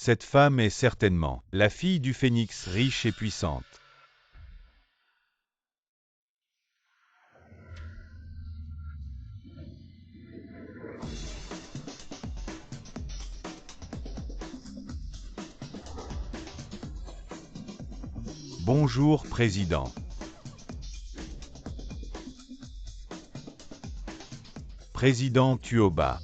Cette femme est certainement la fille du phénix riche et puissante. Bonjour, Président. Président Tuoba.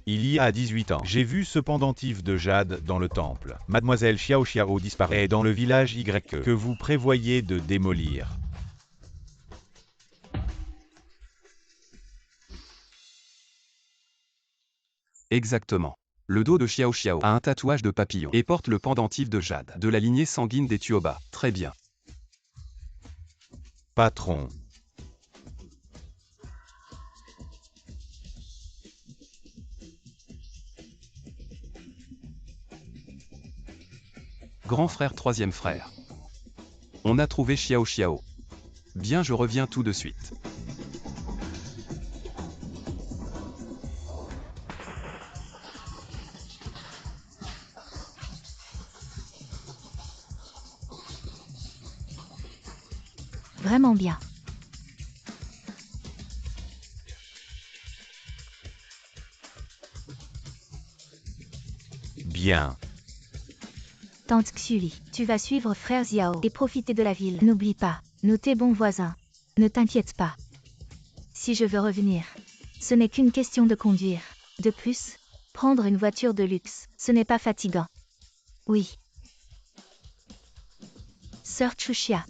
Il y a 18 ans, j'ai vu ce pendentif de jade dans le temple. Mademoiselle Xiao Xiao disparaît dans le village Y que vous prévoyez de démolir. Exactement. Le dos de Xiao Xiao a un tatouage de papillon et porte le pendentif de jade de la lignée sanguine des Tuoba. Très bien. Patron. Grand frère, troisième frère. On a trouvé Xiao Xiao. Bien, je reviens tout de suite. Vraiment bien. Bien. Tante Xuli, tu vas suivre frère Xiao et profiter de la ville. N'oublie pas, nous t'es bons voisins. Ne t'inquiète pas. Si je veux revenir, ce n'est qu'une question de conduire. De plus, prendre une voiture de luxe, ce n'est pas fatigant. Oui. Sœur Chuxia.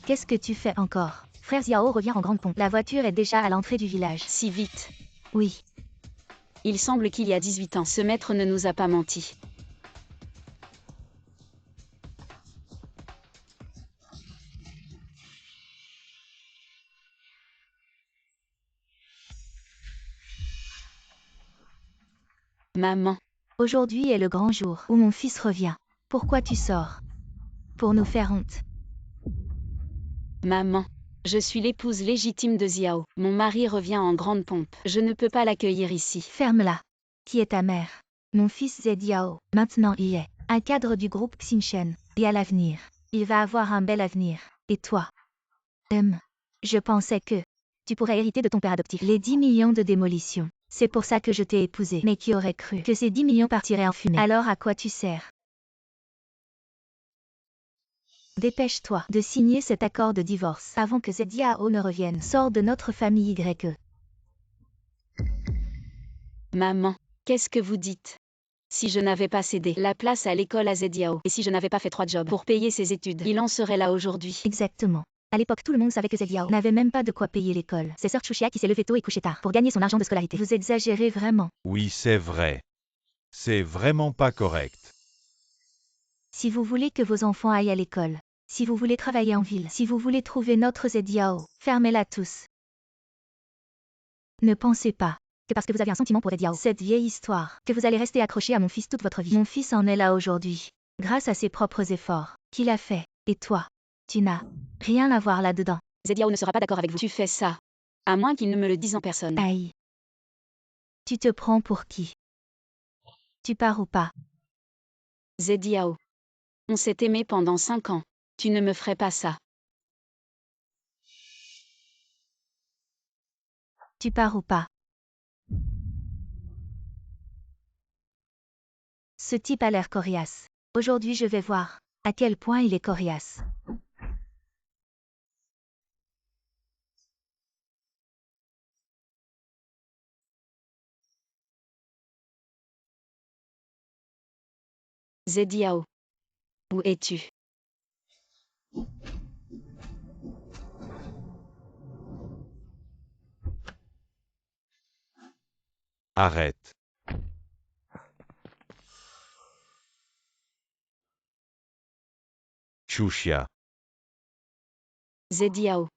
Qu'est-ce que tu fais encore? Frère Xiao revient en grande pompe. La voiture est déjà à l'entrée du village. Si vite. Oui. Il semble qu'il y a 18 ans, ce maître ne nous a pas menti. Maman. Aujourd'hui est le grand jour où mon fils revient. Pourquoi tu sors? Pour nous faire honte. Maman. Je suis l'épouse légitime de Xiao. Mon mari revient en grande pompe. Je ne peux pas l'accueillir ici. Ferme-la. Qui est ta mère? Mon fils Zediao, maintenant il est un cadre du groupe Xinchen, et à l'avenir. Il va avoir un bel avenir. Et toi? Je pensais que tu pourrais hériter de ton père adoptif. Les 10 millions de démolition. C'est pour ça que je t'ai épousé. Mais qui aurait cru que ces 10 millions partiraient en fumée? Alors à quoi tu sers? Dépêche-toi de signer cet accord de divorce avant que Zediao ne revienne. Sors de notre famille Y. Maman. Qu'est-ce que vous dites? Si je n'avais pas cédé la place à l'école à Zediao, et si je n'avais pas fait 3 jobs pour payer ses études, il en serait là aujourd'hui. Exactement. À l'époque, tout le monde savait que Zediao n'avait même pas de quoi payer l'école. C'est Sœur Chuxia qui s'est levée tôt et couchée tard pour gagner son argent de scolarité. Vous exagérez vraiment. Oui, c'est vrai. C'est vraiment pas correct. Si vous voulez que vos enfants aillent à l'école, si vous voulez travailler en ville, si vous voulez trouver notre Zediao, fermez-la tous. Ne pensez pas que parce que vous avez un sentiment pour Zediao, cette vieille histoire, que vous allez rester accroché à mon fils toute votre vie. Mon fils en est là aujourd'hui, grâce à ses propres efforts qu'il a fait. Et toi, tu n'as rien à voir là-dedans. Zediao ne sera pas d'accord avec vous. Tu fais ça. À moins qu'il ne me le dise en personne. Aïe. Tu te prends pour qui? Tu pars ou pas? Zediao. On s'est aimé pendant 5 ans. Tu ne me ferais pas ça. Tu pars ou pas? Ce type a l'air coriace. Aujourd'hui je vais voir à quel point il est coriace. Zediao. Où es-tu? Arrête. Chuxia. Zediao.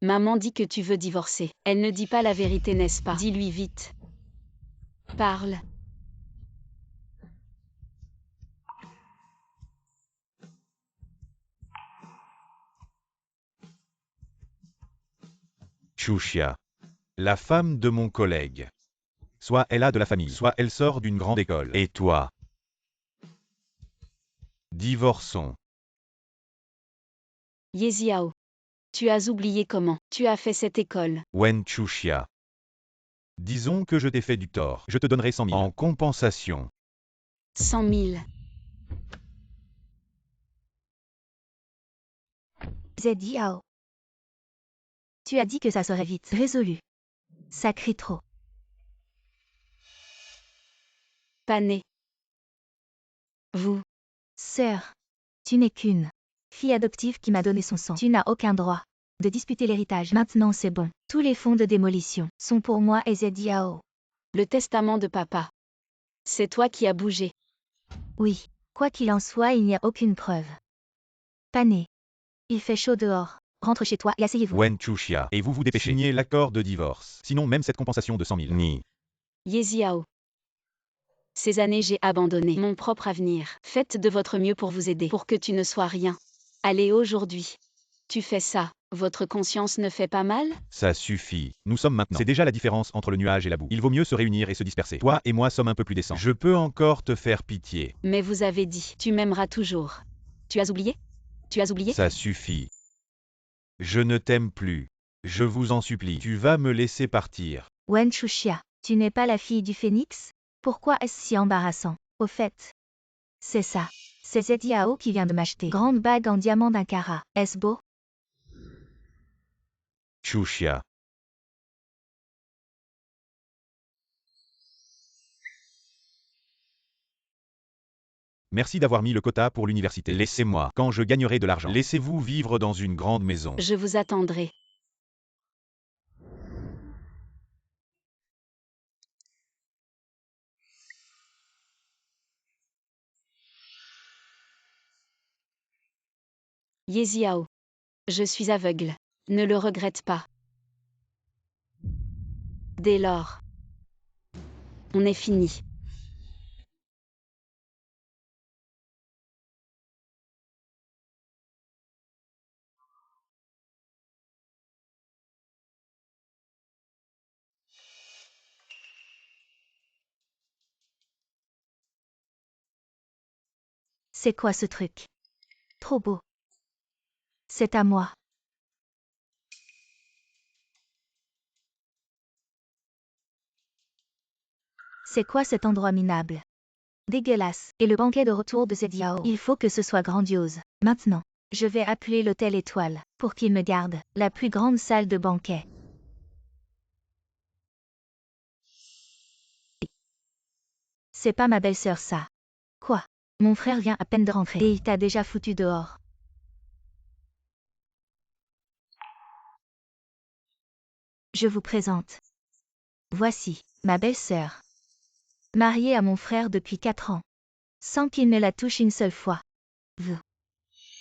Maman dit que tu veux divorcer. Elle ne dit pas la vérité, n'est-ce pas? Dis-lui vite. Parle. Chuxia. La femme de mon collègue. Soit elle a de la famille, soit elle sort d'une grande école. Et toi? Divorçons. Ye Xiao. Tu as oublié comment tu as fait cette école. Wen Chuxia. Disons que je t'ai fait du tort. Je te donnerai 100 000 en compensation. 100 000. Zediao. Tu as dit que ça serait vite résolu. Ça crie trop. Pané. Vous. Sœur. Tu n'es qu'une fille adoptive qui m'a donné son sang. Tu n'as aucun droit de disputer l'héritage. Maintenant c'est bon. Tous les fonds de démolition sont pour moi et Zediao. Le testament de papa. C'est toi qui as bougé. Oui. Quoi qu'il en soit, il n'y a aucune preuve. Pané. Il fait chaud dehors. Rentre chez toi et asseyez-vous. Wen Chuxia. Et vous vous dépêchez. Signez l'accord de divorce. Sinon même cette compensation de 100 000. Ni. Ye Xiao. Ces années j'ai abandonné mon propre avenir. Faites de votre mieux pour vous aider, pour que tu ne sois rien. Allez aujourd'hui. Tu fais ça, votre conscience ne fait pas mal? Ça suffit. Nous sommes maintenant. C'est déjà la différence entre le nuage et la boue. Il vaut mieux se réunir et se disperser. Toi et moi sommes un peu plus décents. Je peux encore te faire pitié. Mais vous avez dit, tu m'aimeras toujours. Tu as oublié? Tu as oublié? Ça suffit. Je ne t'aime plus. Je vous en supplie. Tu vas me laisser partir. Wen Chuxia. Tu n'es pas la fille du phénix? Pourquoi est-ce si embarrassant? Au fait, c'est ça. C'est Zediao qui vient de m'acheter. Grande bague en diamant d'un carat. Est-ce beau? Chuxia. Merci d'avoir mis le quota pour l'université. Laissez-moi. Quand je gagnerai de l'argent, laissez-vous vivre dans une grande maison. Je vous attendrai. Ye Xiao. Je suis aveugle. Ne le regrette pas. Dès lors, on est fini. C'est quoi ce truc? Trop beau. C'est à moi. C'est quoi cet endroit minable? Dégueulasse. Et le banquet de retour de Zediao. Il faut que ce soit grandiose. Maintenant, je vais appeler l'hôtel Étoile pour qu'il me garde la plus grande salle de banquet. C'est pas ma belle-sœur ça. Quoi? Mon frère vient à peine de rentrer et il t'a déjà foutu dehors. Je vous présente. Voici, ma belle-sœur. Mariée à mon frère depuis 4 ans. Sans qu'il ne la touche une seule fois.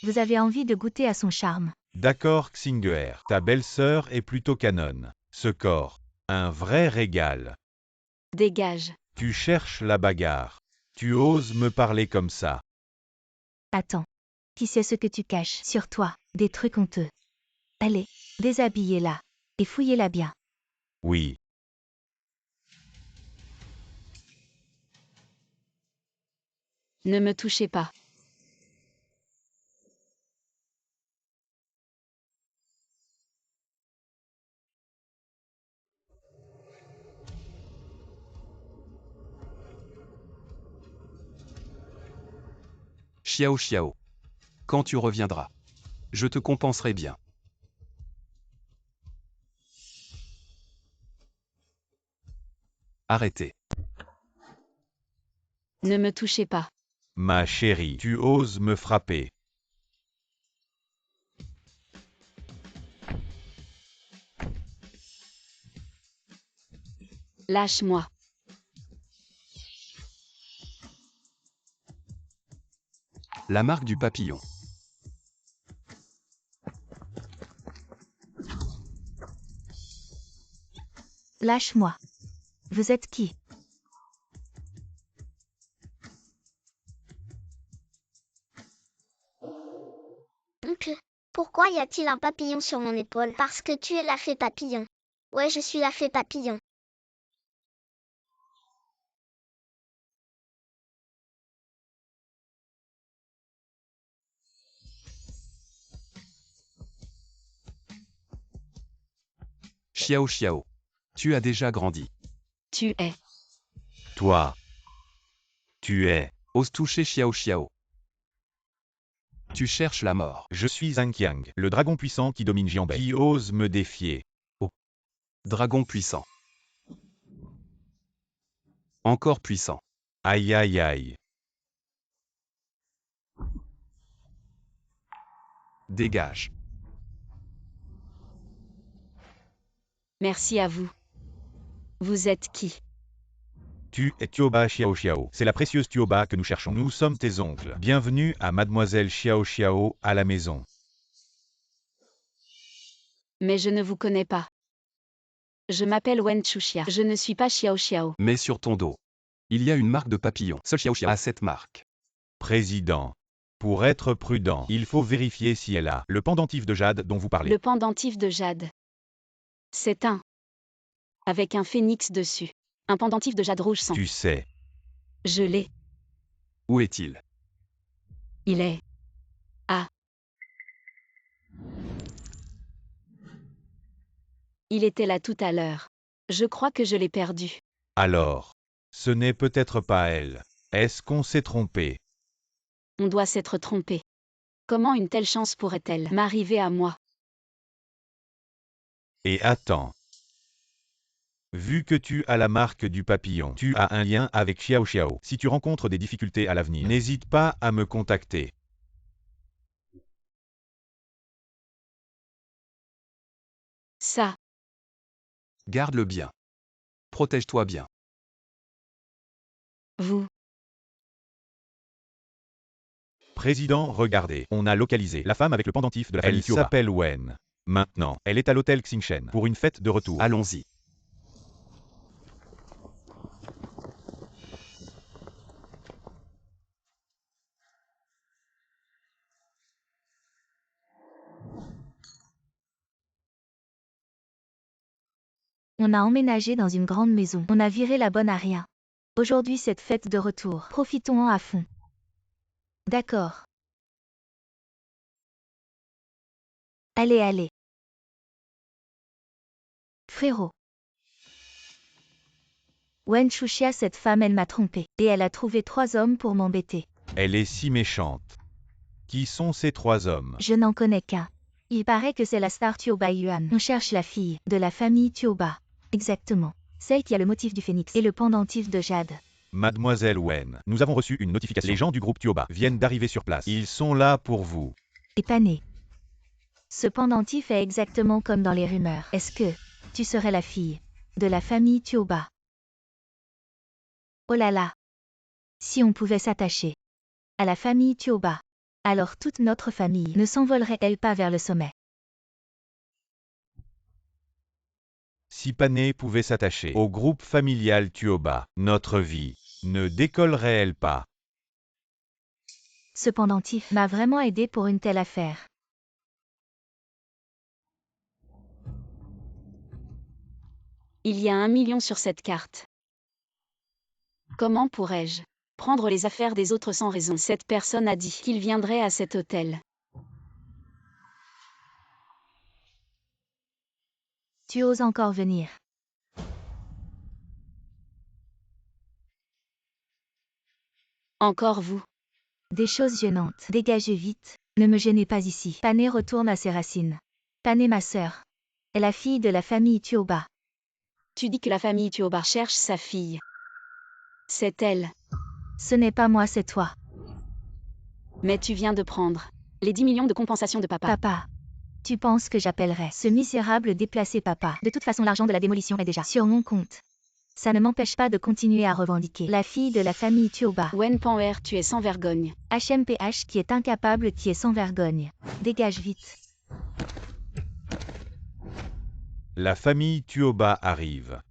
Vous avez envie de goûter à son charme. D'accord, Xinger. Ta belle-sœur est plutôt canon. Ce corps. Un vrai régal. Dégage. Tu cherches la bagarre. Tu oses me parler comme ça. Attends. Qui sait ce que tu caches sur toi? Des trucs honteux. Allez, déshabillez-la. Et fouillez-la bien. Oui. Ne me touchez pas. Xiao Xiao. Quand tu reviendras, je te compenserai bien. Arrêtez. Ne me touchez pas. Ma chérie, tu oses me frapper. Lâche-moi. La marque du papillon. Lâche-moi. Vous êtes qui? Oncle, pourquoi y a-t-il un papillon sur mon épaule? Parce que tu es la fée papillon. Ouais, je suis la fée papillon. Xiao Xiao. Tu as déjà grandi. Tu es. Toi. Tu es. Ose toucher Xiao Xiao. Tu cherches la mort. Je suis Zhang Qiang, le dragon puissant qui domine Jianbei. Qui ose me défier. Dragon puissant. Encore puissant. Aïe aïe aïe. Dégage. Merci à vous. Vous êtes qui? Tu es Tuoba Xiao Xiao. C'est la précieuse Tuoba que nous cherchons. Nous sommes tes oncles. Bienvenue à Mademoiselle Xiao Xiao, à la maison. Mais je ne vous connais pas. Je m'appelle Wen Chuxia. Je ne suis pas Xiao Xiao. Mais sur ton dos. Il y a une marque de papillon. Seul Xiao Xiao a cette marque. Président. Pour être prudent, il faut vérifier si elle a le pendentif de jade dont vous parlez. Le pendentif de jade. C'est un. Avec un phénix dessus. Un pendentif de jade rouge sang. Tu sais. Je l'ai. Où est-il? Il est. Ah. Il était là tout à l'heure. Je crois que je l'ai perdu. Alors. Ce n'est peut-être pas elle. Est-ce qu'on s'est trompé? On doit s'être trompé. Comment une telle chance pourrait-elle m'arriver à moi? Et attends. Vu que tu as la marque du papillon, tu as un lien avec Xiao Xiao. Si tu rencontres des difficultés à l'avenir, n'hésite pas à me contacter. Ça. Garde-le bien. Protège-toi bien. Vous. Président, regardez, on a localisé la femme avec le pendentif de la famille Tuoba. Elle s'appelle Wen. Maintenant, elle est à l'hôtel Xingchen pour une fête de retour. Allons-y. On a emménagé dans une grande maison. On a viré la bonne à rien. Aujourd'hui, cette fête de retour. Profitons-en à fond. D'accord. Allez, allez. Frérot. Wen Chuxia, cette femme, elle m'a trompé. Et elle a trouvé 3 hommes pour m'embêter. Elle est si méchante. Qui sont ces 3 hommes? Je n'en connais qu'un. Il paraît que c'est la star Tuoba Yuan. On cherche la fille de la famille Tuoba. Exactement. Celle qui a le motif du phénix et le pendentif de jade. Mademoiselle Wen, nous avons reçu une notification. Les gens du groupe Tuoba viennent d'arriver sur place. Ils sont là pour vous. Épané. Ce pendentif est exactement comme dans les rumeurs. Est-ce que tu serais la fille de la famille Tuoba? Oh là là. Si on pouvait s'attacher à la famille Tuoba, alors toute notre famille ne s'envolerait-elle pas vers le sommet? Si Pané pouvait s'attacher au groupe familial Tuoba, notre vie ne décollerait-elle pas? Ce pendentif m'a vraiment aidé pour une telle affaire. Il y a 1 million sur cette carte. Comment pourrais-je prendre les affaires des autres sans raison? Cette personne a dit qu'il viendrait à cet hôtel. Tu oses encore venir? Encore vous. Des choses gênantes. Dégagez vite. Ne me gênez pas ici. Pané retourne à ses racines. Pané, ma sœur, est la fille de la famille Tuoba. Tu dis que la famille Tuoba cherche sa fille. C'est elle. Ce n'est pas moi, c'est toi. Mais tu viens de prendre les 10 millions de compensation de papa. Papa. Tu penses que j'appellerais ce misérable déplacé papa? De toute façon, l'argent de la démolition est déjà sur mon compte. Ça ne m'empêche pas de continuer à revendiquer la fille de la famille Tuoba. Wen Panwer, tu es sans vergogne. HMPH qui est incapable, qui est sans vergogne. Dégage vite. La famille Tuoba arrive.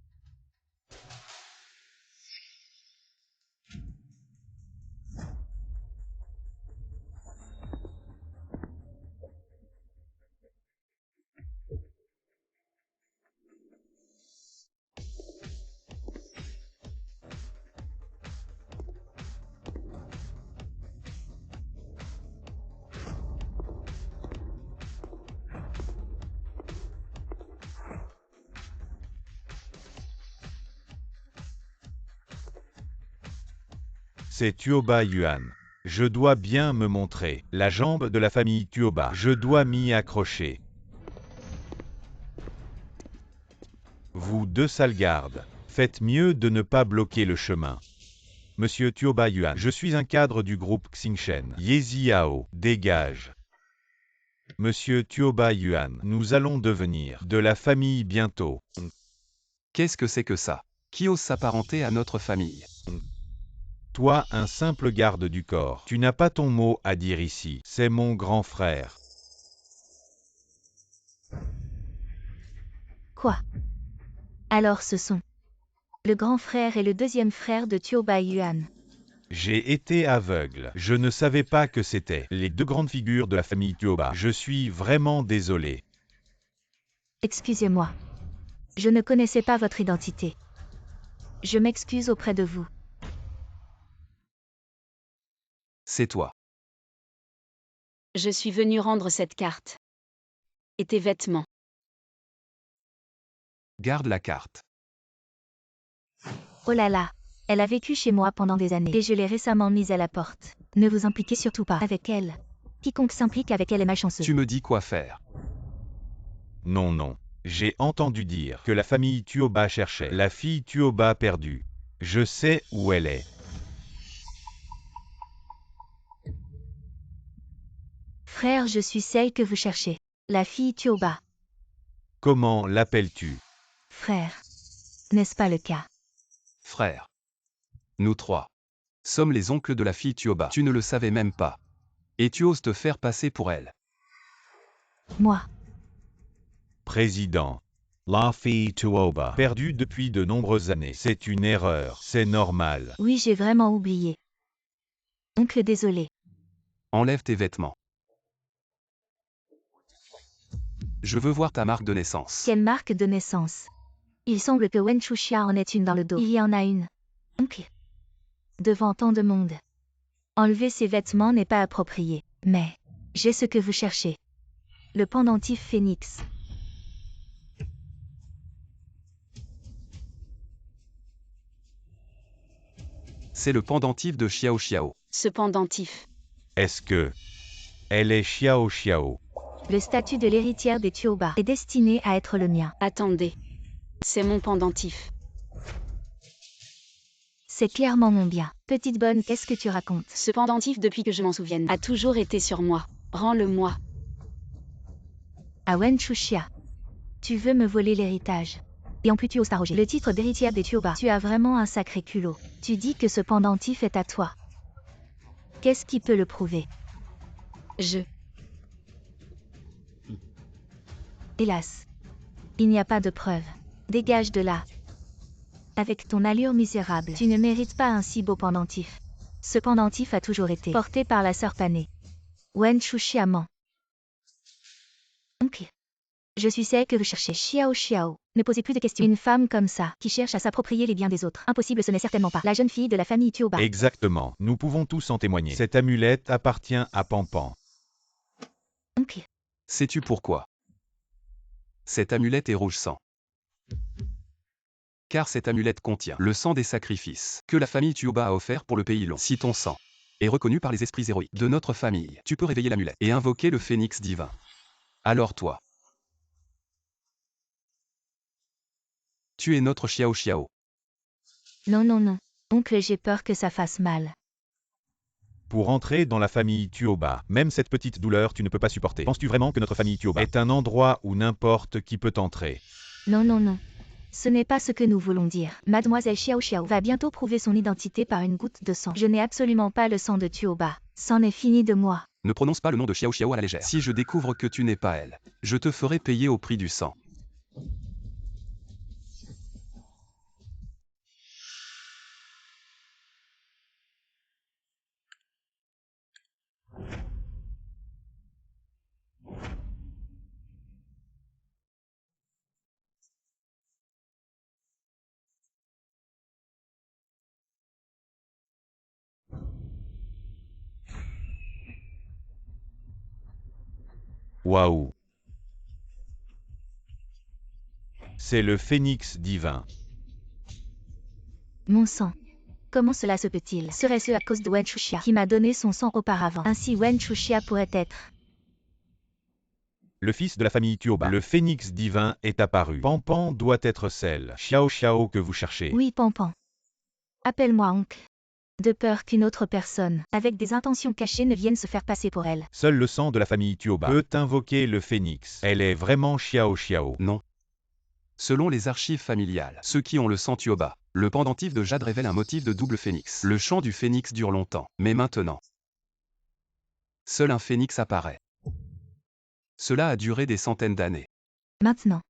C'est Tuoba Yuan. Je dois bien me montrer. La jambe de la famille Tuoba. Je dois m'y accrocher. Vous deux sales gardes. Faites mieux de ne pas bloquer le chemin. Monsieur Tuoba Yuan, je suis un cadre du groupe Xingshen. Yeziao, dégage. Monsieur Tuoba Yuan, nous allons devenir de la famille bientôt. Qu'est-ce que c'est que ça? Qui ose s'apparenter à notre famille? Toi, un simple garde du corps, tu n'as pas ton mot à dire ici. C'est mon grand frère. Quoi? Alors ce sont le grand frère et le deuxième frère de Tuoba Yuan. J'ai été aveugle. Je ne savais pas que c'était les deux grandes figures de la famille Tuoba. Je suis vraiment désolé. Excusez-moi. Je ne connaissais pas votre identité. Je m'excuse auprès de vous. C'est toi. Je suis venu rendre cette carte. Et tes vêtements. Garde la carte. Oh là là, elle a vécu chez moi pendant des années et je l'ai récemment mise à la porte. Ne vous impliquez surtout pas avec elle. Quiconque s'implique avec elle est malchanceux. Tu me dis quoi faire. Non, non. J'ai entendu dire que la famille Tuoba cherchait la fille Tuoba perdue. Je sais où elle est. Frère, je suis celle que vous cherchez. La fille Tuoba. Comment l'appelles-tu? Frère. N'est-ce pas le cas? Frère. Nous trois sommes les oncles de la fille Tuoba. Tu ne le savais même pas. Et tu oses te faire passer pour elle. Moi. Président. La fille Tuoba. Perdue depuis de nombreuses années. C'est une erreur. C'est normal. Oui, j'ai vraiment oublié. Oncle, désolé. Enlève tes vêtements. Je veux voir ta marque de naissance. Quelle marque de naissance? Il semble que Wen Chuxia en ait une dans le dos. Il y en a une. Oncle. Devant tant de monde. Enlever ses vêtements n'est pas approprié. Mais j'ai ce que vous cherchez. Le pendentif phénix. C'est le pendentif de Xiao Xiao. Ce pendentif. Est-ce que elle est Xiao Xiao? Le statut de l'héritière des Tuoba est destiné à être le mien. Attendez. C'est mon pendentif. C'est clairement mon bien. Petite bonne, qu'est-ce que tu racontes? Ce pendentif, depuis que je m'en souvienne, a toujours été sur moi. Rends-le-moi. À Wen Chuxia. Tu veux me voler l'héritage. Et en plus tu oses t'arroger le titre d'héritière des Tuoba. Tu as vraiment un sacré culot. Tu dis que ce pendentif est à toi. Qu'est-ce qui peut le prouver? Hélas. Il n'y a pas de preuve. Dégage de là. Avec ton allure misérable, tu ne mérites pas un si beau pendentif. Ce pendentif a toujours été porté par la sœur Panée. Wen Chuxia ment. Oncle. Je suis celle que vous cherchez. Xiao Xiao. Ne posez plus de questions. Une femme comme ça, qui cherche à s'approprier les biens des autres. Impossible, ce n'est certainement pas la jeune fille de la famille Tuoba. Exactement. Nous pouvons tous en témoigner. Cette amulette appartient à Pampan. Oncle. Sais-tu pourquoi? Cette amulette est rouge sang. Car cette amulette contient le sang des sacrifices que la famille Tuoba a offert pour le pays long. Si ton sang est reconnu par les esprits héroïques de notre famille, tu peux réveiller l'amulette et invoquer le phénix divin. Alors toi, tu es notre Xiao Xiao. Non, non, non. Oncle, j'ai peur que ça fasse mal. Pour entrer dans la famille Tuoba, même cette petite douleur tu ne peux pas supporter. Penses-tu vraiment que notre famille Tuoba est un endroit où n'importe qui peut entrer? Non, non, non. Ce n'est pas ce que nous voulons dire. Mademoiselle Xiao Xiao va bientôt prouver son identité par une goutte de sang. Je n'ai absolument pas le sang de Tuoba. C'en est fini de moi. Ne prononce pas le nom de Xiao Xiao à la légère. Si je découvre que tu n'es pas elle, je te ferai payer au prix du sang. Waouh! C'est le phénix divin. Mon sang. Comment cela se peut-il? Serait-ce à cause de Wen Chuxia qui m'a donné son sang auparavant? Ainsi Wen Chuxia pourrait être Le fils de la famille Tuoba. Le phénix divin est apparu. Pampan doit être celle, Xiao Xiao, que vous cherchez. Oui, Pampan. Appelle-moi oncle. De peur qu'une autre personne, avec des intentions cachées, ne vienne se faire passer pour elle. Seul le sang de la famille Tuoba peut invoquer le phénix. Elle est vraiment Xiao Xiao. Non. Selon les archives familiales, ceux qui ont le sang Tuoba, le pendentif de jade révèle un motif de double phénix. Le chant du phénix dure longtemps, mais maintenant, seul un phénix apparaît. Cela a duré des centaines d'années. Maintenant,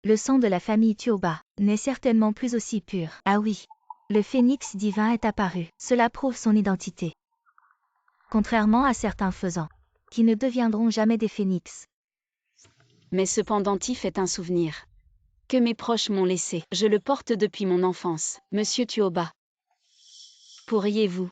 le sang de la famille Tuoba n'est certainement plus aussi pur. Ah oui, le phénix divin est apparu. Cela prouve son identité. Contrairement à certains faisans, qui ne deviendront jamais des phénix. Mais ce pendentif est un souvenir que mes proches m'ont laissé. Je le porte depuis mon enfance, Monsieur Tuoba. Pourriez-vous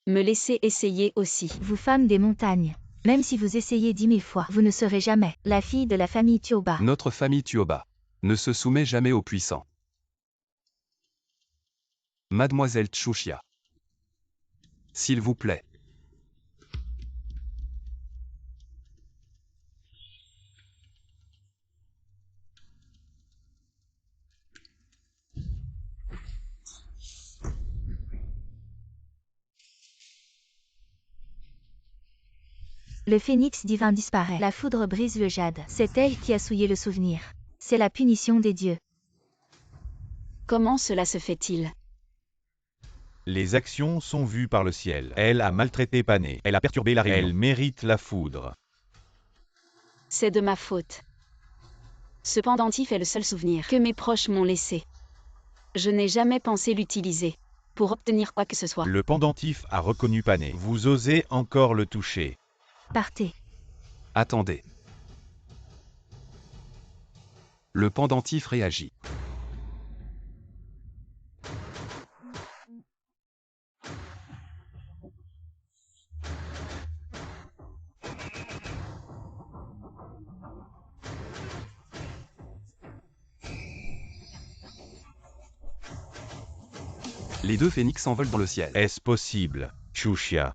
me laisser essayer aussi? Vous femmes des montagnes, même si vous essayez 10 000 fois, vous ne serez jamais la fille de la famille Tuoba. Notre famille Tuoba ne se soumet jamais aux puissants. Mademoiselle Chuxia, s'il vous plaît. Le phénix divin disparaît. La foudre brise le jade. C'est elle qui a souillé le souvenir. C'est la punition des dieux. Comment cela se fait-il? Les actions sont vues par le ciel. Elle a maltraité Pané. Elle a perturbé la réunion. Elle mérite la foudre. C'est de ma faute. Ce pendentif est le seul souvenir que mes proches m'ont laissé. Je n'ai jamais pensé l'utiliser pour obtenir quoi que ce soit. Le pendentif a reconnu Pané. Vous osez encore le toucher. Partez. Attendez. Le pendentif réagit. Les deux phénix s'envolent dans le ciel. Est-ce possible? Chuxia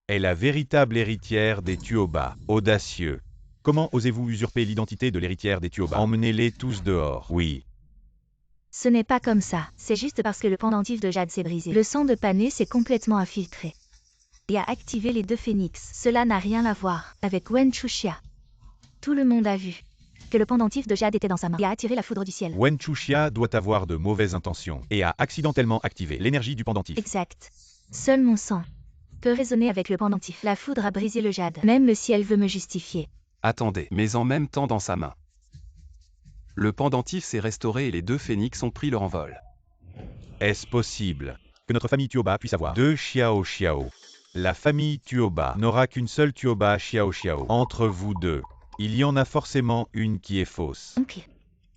est la véritable héritière des Tuoba. Audacieux. Comment osez-vous usurper l'identité de l'héritière des Tuoba? Emmenez-les tous dehors. Oui. Ce n'est pas comme ça. C'est juste parce que le pendentif de jade s'est brisé. Le sang de Pané s'est complètement infiltré et a activé les deux phénix. Cela n'a rien à voir avec Wen Chuxia. Tout le monde a vu que le pendentif de jade était dans sa main et a attiré la foudre du ciel. Wen Chuxia doit avoir de mauvaises intentions et a accidentellement activé l'énergie du pendentif. Exact. Seul mon sang peut résonner avec le pendentif. La foudre a brisé le jade. Même le ciel veut me justifier. Attendez, mais en même temps dans sa main. Le pendentif s'est restauré et les deux phénix ont pris leur envol. Est-ce possible que notre famille Tuoba puisse avoir deux Xiao Xiao? La famille Tuoba n'aura qu'une seule Tuoba Xiao Xiao. Entre vous deux, il y en a forcément une qui est fausse. Donc,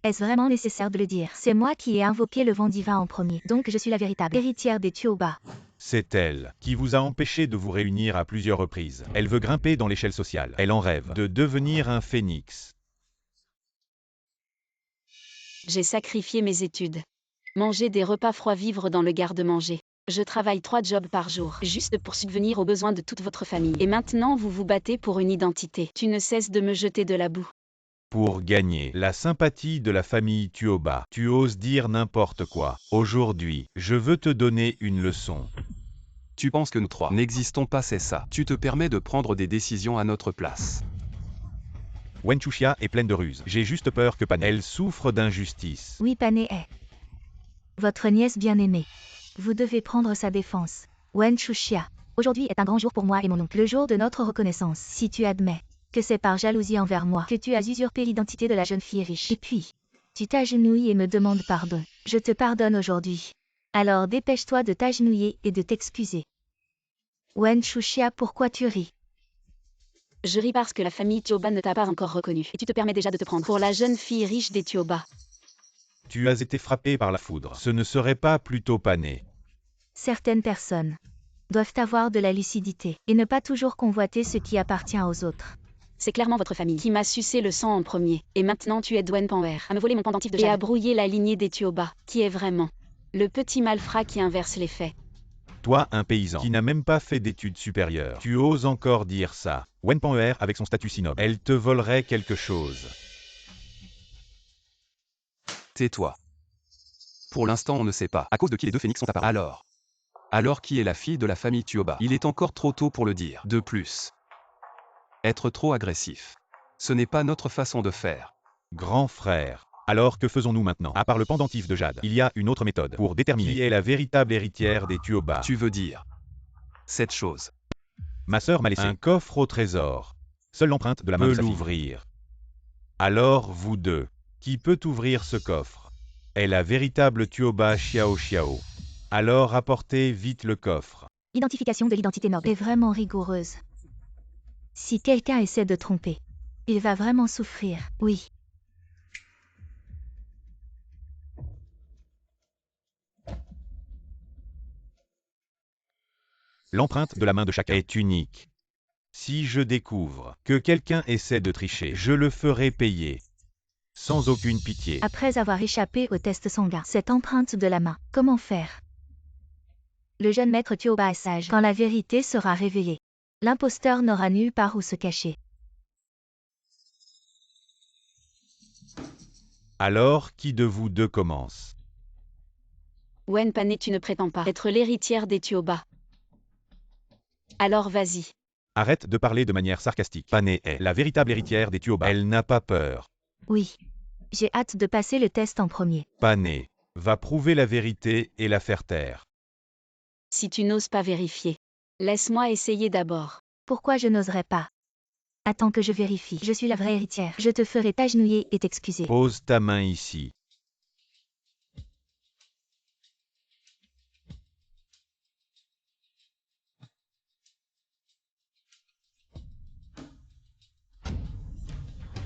est-ce vraiment nécessaire de le dire? C'est moi qui ai invoqué le vent divin en premier. Donc je suis la véritable héritière des Tuoba. C'est elle qui vous a empêché de vous réunir à plusieurs reprises. Elle veut grimper dans l'échelle sociale. Elle en rêve de devenir un phénix. J'ai sacrifié mes études. Manger des repas froids, vivre dans le garde-manger. Je travaille 3 jobs par jour, juste pour subvenir aux besoins de toute votre famille. Et maintenant vous vous battez pour une identité. Tu ne cesses de me jeter de la boue. Pour gagner la sympathie de la famille Tuoba, tu oses dire n'importe quoi. Aujourd'hui, je veux te donner une leçon. Tu penses que nous trois n'existons pas, c'est ça. Tu te permets de prendre des décisions à notre place. Wen Chuxia est pleine de ruses. J'ai juste peur que Pané. Elle souffre d'injustice. Oui, Pané est votre nièce bien-aimée. Vous devez prendre sa défense. Wen Chuxia, aujourd'hui est un grand jour pour moi et mon oncle. Le jour de notre reconnaissance. Si tu admets que c'est par jalousie envers moi que tu as usurpé l'identité de la jeune fille riche. Et puis, tu t'agenouilles et me demandes pardon. Je te pardonne aujourd'hui. Alors dépêche-toi de t'agenouiller et de t'excuser. Wen Chuxia, pourquoi tu ris? Je ris parce que la famille Tuoba ne t'a pas encore reconnu. Et tu te permets déjà de te prendre pour la jeune fille riche des Tuoba. Tu as été frappé par la foudre. Ce ne serait pas plutôt Pané. Certaines personnes doivent avoir de la lucidité et ne pas toujours convoiter ce qui appartient aux autres. C'est clairement votre famille qui m'a sucé le sang en premier. Et maintenant tu es Dwen Panwer à me voler mon pendentif de jade et à brouiller la lignée des Tuoba, qui est vraiment le petit malfrat qui inverse les faits. Toi, un paysan qui n'a même pas fait d'études supérieures, tu oses encore dire ça. Wen Pan'er, avec son statut si noble, elle te volerait quelque chose. Tais-toi. Pour l'instant, on ne sait pas. À cause de qui les deux phénix sont apparus. Alors qui est la fille de la famille Tioba? Il est encore trop tôt pour le dire. De plus, être trop agressif. Ce n'est pas notre façon de faire. Grand frère. Alors que faisons-nous maintenant? À part le pendentif de jade, il y a une autre méthode pour déterminer qui est la véritable héritière des Tioba. Tu veux dire cette chose? Ma sœur m'a laissé un coffre au trésor. Seule l'empreinte de la main de sa fille peut l'ouvrir. Alors, vous deux, qui peut ouvrir ce coffre? Est la véritable Tioba Xiao Xiao. Alors apportez vite le coffre. Identification de l'identité noble est vraiment rigoureuse. Si quelqu'un essaie de tromper, il va vraiment souffrir, oui. L'empreinte de la main de chacun est unique. Si je découvre que quelqu'un essaie de tricher, je le ferai payer. Sans aucune pitié. Après avoir échappé au test sanguin, cette empreinte de la main, comment faire? Le jeune maître Tioba est sage. Quand la vérité sera révélée, l'imposteur n'aura nulle part où se cacher. Alors, qui de vous deux commence? Wen Pan'er, tu ne prétends pas être l'héritière des Tioba. Alors vas-y. Arrête de parler de manière sarcastique. Pan'er est la véritable héritière des Tioba. Elle n'a pas peur. Oui. J'ai hâte de passer le test en premier. Pan'er va prouver la vérité et la faire taire. Si tu n'oses pas vérifier, laisse-moi essayer d'abord. Pourquoi je n'oserais pas? Attends que je vérifie. Je suis la vraie héritière. Je te ferai t'agenouiller et t'excuser. Pose ta main ici.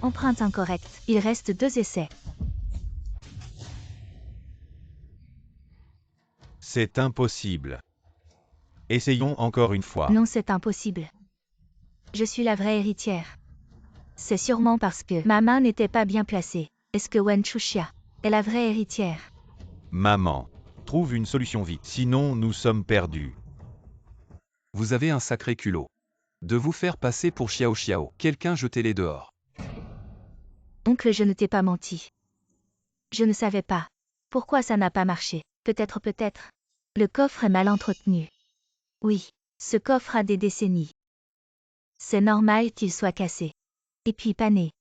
Empreinte incorrecte. Il reste 2 essais. C'est impossible. Essayons encore une fois. Non, c'est impossible. Je suis la vraie héritière. C'est sûrement parce que ma main n'était pas bien placée. Est-ce que Wen Chuxia est la vraie héritière? Maman, trouve une solution vite, sinon nous sommes perdus. Vous avez un sacré culot. De vous faire passer pour Xiao Xiao. Quelqu'un jetez-les dehors. Oncle, je ne t'ai pas menti. Je ne savais pas. Pourquoi ça n'a pas marché? Peut-être. Le coffre est mal entretenu. Oui, ce coffre a des décennies. C'est normal qu'il soit cassé. Et puis Pan'er.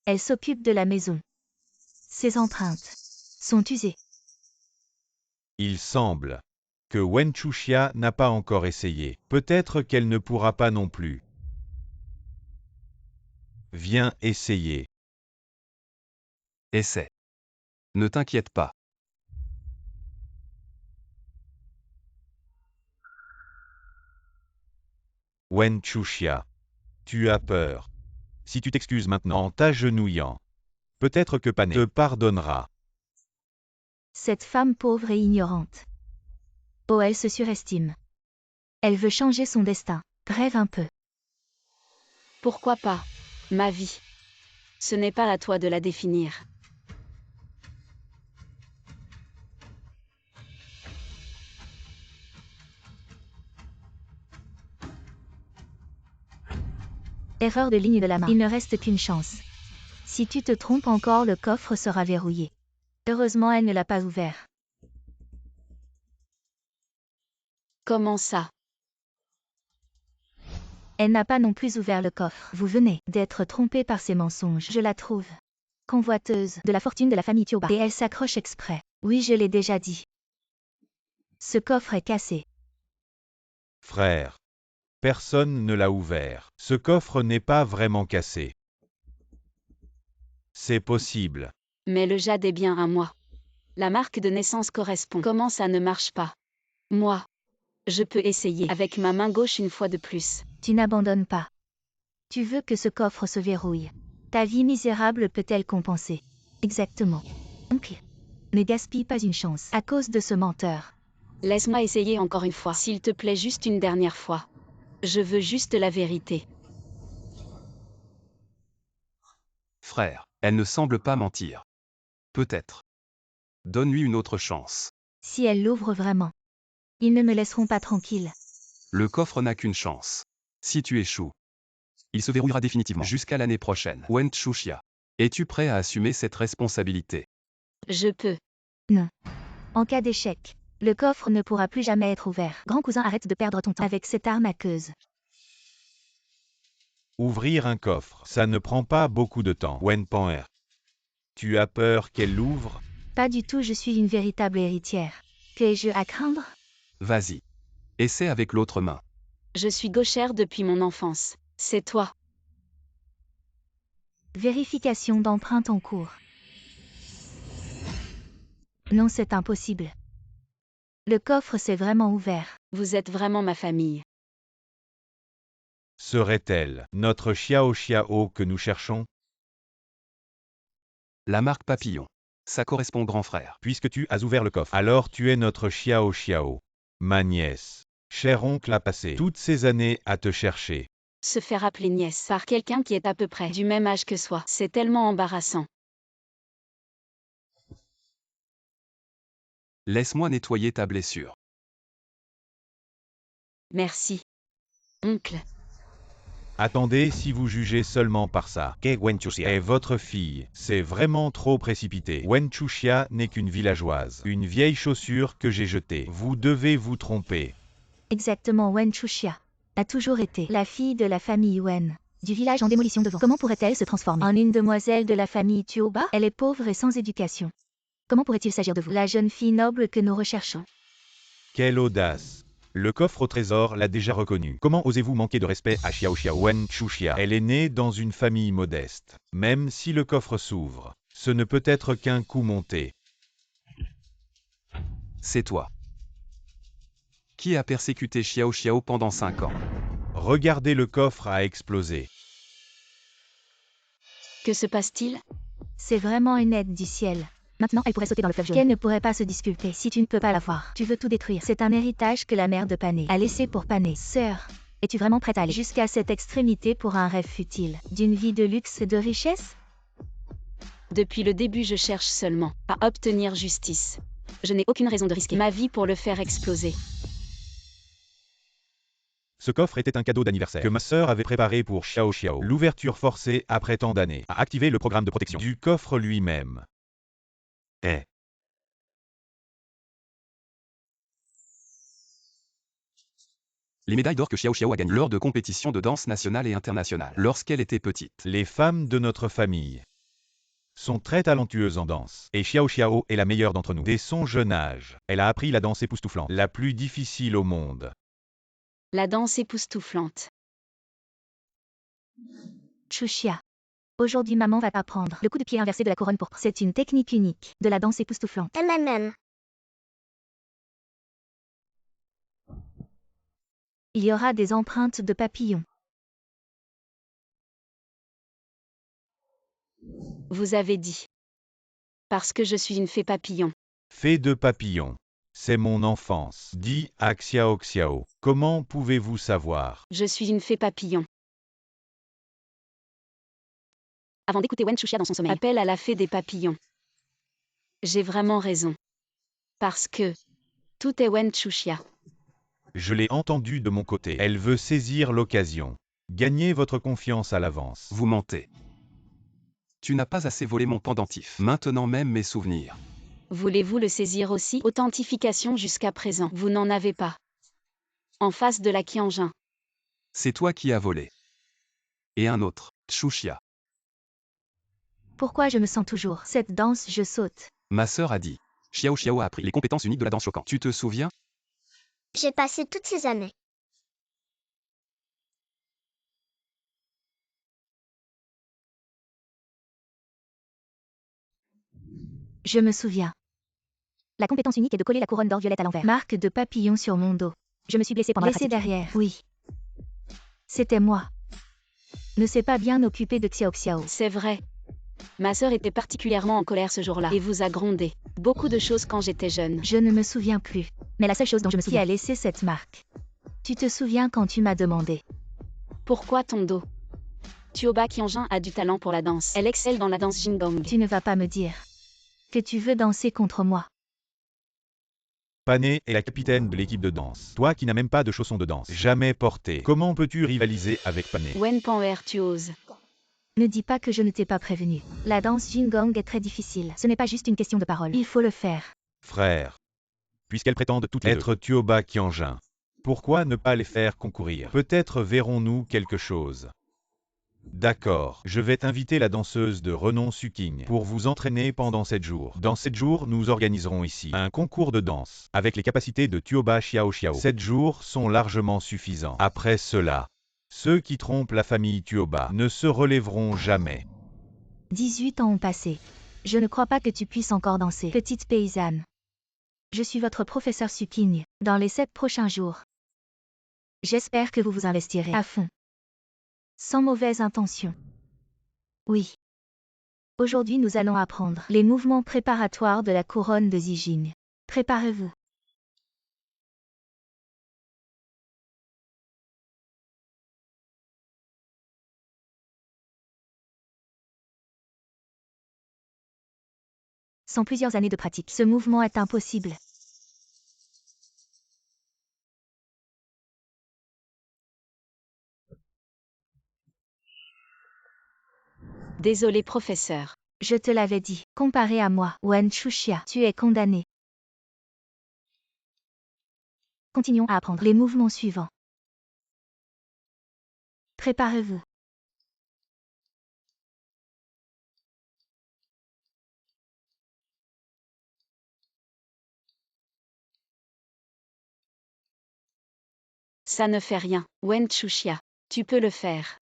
Elle s'occupe de la maison. Ses empreintes sont usées. Il semble que Wen Chuxia n'a pas encore essayé. Peut-être qu'elle ne pourra pas non plus. Viens essayer. Essaie. Ne t'inquiète pas. Wen Chuxia, tu as peur. Si tu t'excuses maintenant en t'agenouillant, peut-être que Pan'er te pardonnera. Cette femme pauvre et ignorante. Oh, elle se surestime. Elle veut changer son destin. Rêve un peu. Pourquoi pas? Ma vie. Ce n'est pas à toi de la définir. Erreur de ligne de la main. Il ne reste qu'une chance. Si tu te trompes encore, le coffre sera verrouillé. Heureusement, elle ne l'a pas ouvert. Comment ça? Elle n'a pas non plus ouvert le coffre. Vous venez d'être trompé par ses mensonges. Je la trouve convoiteuse de la fortune de la famille Tioba. Et elle s'accroche exprès. Oui, je l'ai déjà dit. Ce coffre est cassé. Frère, personne ne l'a ouvert. Ce coffre n'est pas vraiment cassé. C'est possible. Mais le jade est bien à moi. La marque de naissance correspond. Comment ça ne marche pas? Moi. Je peux essayer avec ma main gauche une fois de plus. Tu n'abandonnes pas. Tu veux que ce coffre se verrouille. Ta vie misérable peut-elle compenser? Exactement. Oncle, ne gaspille pas une chance à cause de ce menteur. Laisse-moi essayer encore une fois. S'il te plaît, juste une dernière fois. Je veux juste la vérité. Frère, elle ne semble pas mentir. Peut-être. Donne-lui une autre chance. Si elle l'ouvre vraiment, Ils ne me laisseront pas tranquille. Le coffre n'a qu'une chance. Si tu échoues, il se verrouillera définitivement jusqu'à l'année prochaine. Wen Chuxia, es-tu prêt à assumer cette responsabilité? Je peux. Non. En cas d'échec, le coffre ne pourra plus jamais être ouvert. Grand cousin, arrête de perdre ton temps avec cette arnaqueuse. Ouvrir un coffre, ça ne prend pas beaucoup de temps. Wen Pan'er. Tu as peur qu'elle l'ouvre? Pas du tout, je suis une véritable héritière. Qu'ai-je à craindre? Vas-y. Essaie avec l'autre main. Je suis gauchère depuis mon enfance. C'est toi. Vérification d'empreinte en cours. Non, c'est impossible. Le coffre s'est vraiment ouvert. Vous êtes vraiment ma famille. Serait-elle notre Xiao Xiao que nous cherchons? La marque papillon. Ça correspond grand frère. Puisque tu as ouvert le coffre, alors tu es notre Xiao Xiao. Ma nièce. Cher oncle a passé toutes ces années à te chercher. Se faire appeler nièce par quelqu'un qui est à peu près du même âge que soi, c'est tellement embarrassant. Laisse-moi nettoyer ta blessure. Merci. Oncle. Attendez, si vous jugez seulement par ça, Wen Chuxia est votre fille, c'est vraiment trop précipité. Wen Chuxia n'est qu'une villageoise, une vieille chaussure que j'ai jetée. Vous devez vous tromper. Exactement, Wen Chuxia a toujours été la fille de la famille Wen, du village en démolition devant. Comment pourrait-elle se transformer en une demoiselle de la famille Tuoba? Elle est pauvre et sans éducation. Comment pourrait-il s'agir de vous, la jeune fille noble que nous recherchons? Quelle audace! Le coffre au trésor l'a déjà reconnu. Comment osez-vous manquer de respect à Xiao Xiao Wen Chuxia? Elle est née dans une famille modeste. Même si le coffre s'ouvre, ce ne peut être qu'un coup monté. C'est toi. Qui a persécuté Xiao Xiao pendant 5 ans? Regardez, le coffre a explosé. Que se passe-t-il? C'est vraiment une aide du ciel. Maintenant, elle pourrait sauter dans le fleuve jaune. Qu'elle ne pourrait pas se disculper si tu ne peux pas la voir. Tu veux tout détruire. C'est un héritage que la mère de Pané a laissé pour Pané. Sœur, es-tu vraiment prête à aller jusqu'à cette extrémité pour un rêve futile, d'une vie de luxe et de richesse? Depuis le début, je cherche seulement à obtenir justice. Je n'ai aucune raison de risquer ma vie pour le faire exploser. Ce coffre était un cadeau d'anniversaire que ma sœur avait préparé pour Xiao Xiao. L'ouverture forcée après tant d'années a activé le programme de protection du coffre lui-même. Les médailles d'or que Xiao Xiao a gagnées lors de compétitions de danse nationale et internationale lorsqu'elle était petite. Les femmes de notre famille sont très talentueuses en danse. Et Xiao Xiao est la meilleure d'entre nous. Dès son jeune âge, elle a appris la danse époustouflante, la plus difficile au monde. La danse époustouflante. Chuxia. Aujourd'hui, maman va t'apprendre le coup de pied inversé de la couronne pourpre. C'est une technique unique de la danse époustouflante. Il y aura des empreintes de papillons. Vous avez dit. Parce que je suis une fée papillon. Fée de papillon. C'est mon enfance. Dit à Xiao Xiao. Comment pouvez-vous savoir? Je suis une fée papillon. Avant d'écouter Wen Chuxia dans son sommeil, appelle à la fée des papillons. J'ai vraiment raison. Parce que tout est Wen Chuxia. Je l'ai entendu de mon côté. Elle veut saisir l'occasion. Gagnez votre confiance à l'avance. Vous mentez. Tu n'as pas assez volé mon pendentif. Maintenant même mes souvenirs. Voulez-vous le saisir aussi? Authentification jusqu'à présent. Vous n'en avez pas. En face de la Qianjin. C'est toi qui as volé. Et un autre, Chuxia. Pourquoi je me sens toujours cette danse, je saute. Ma sœur a dit. Xiao Xiao a appris les compétences uniques de la danse choquant. Tu te souviens? J'ai passé toutes ces années. Je me souviens. La compétence unique est de coller la couronne d'or violette à l'envers. Marque de papillon sur mon dos. Je me suis blessée pendant la pratique. Derrière. Oui. C'était moi. Ne s'est pas bien occupé de Xiao Xiao. C'est vrai. Ma sœur était particulièrement en colère ce jour-là et vous a grondé. Beaucoup de choses quand j'étais jeune. Je ne me souviens plus. Mais la seule chose dont je me souviens, qui a laissé cette marque. Tu te souviens quand tu m'as demandé. Pourquoi ton dos? Tuoba Qianjin a du talent pour la danse. Elle excelle dans la danse Jingong. Tu ne vas pas me dire que tu veux danser contre moi. Pané est la capitaine de l'équipe de danse. Toi qui n'as même pas de chaussons de danse, jamais porté. Comment peux-tu rivaliser avec Pané? Wen Panwer, tu oses. Ne dis pas que je ne t'ai pas prévenu. La danse Jingong est très difficile. Ce n'est pas juste une question de parole. Il faut le faire. Frère. Puisqu'elles prétendent toutes les être Tuoba Qianjin, pourquoi ne pas les faire concourir? Peut-être verrons-nous quelque chose. D'accord, je vais t'inviter la danseuse de renom Suking pour vous entraîner pendant 7 jours. Dans 7 jours, nous organiserons ici un concours de danse avec les capacités de Tuoba Xiao Xiao. 7 jours sont largement suffisants. Après cela, ceux qui trompent la famille Tuoba ne se relèveront jamais. 18 ans ont passé. Je ne crois pas que tu puisses encore danser. Petite paysanne. Je suis votre professeur Suking dans les 7 prochains jours. J'espère que vous vous investirez à fond. Sans mauvaise intention. Oui. Aujourd'hui nous allons apprendre les mouvements préparatoires de la couronne de Zijing. Préparez-vous. Sans plusieurs années de pratique, ce mouvement est impossible. Désolé, professeur. Je te l'avais dit, comparé à moi, Wen Chuxia, tu es condamné. Continuons à apprendre les mouvements suivants. Préparez-vous. Ça ne fait rien, Wen Chuxia. Tu peux le faire.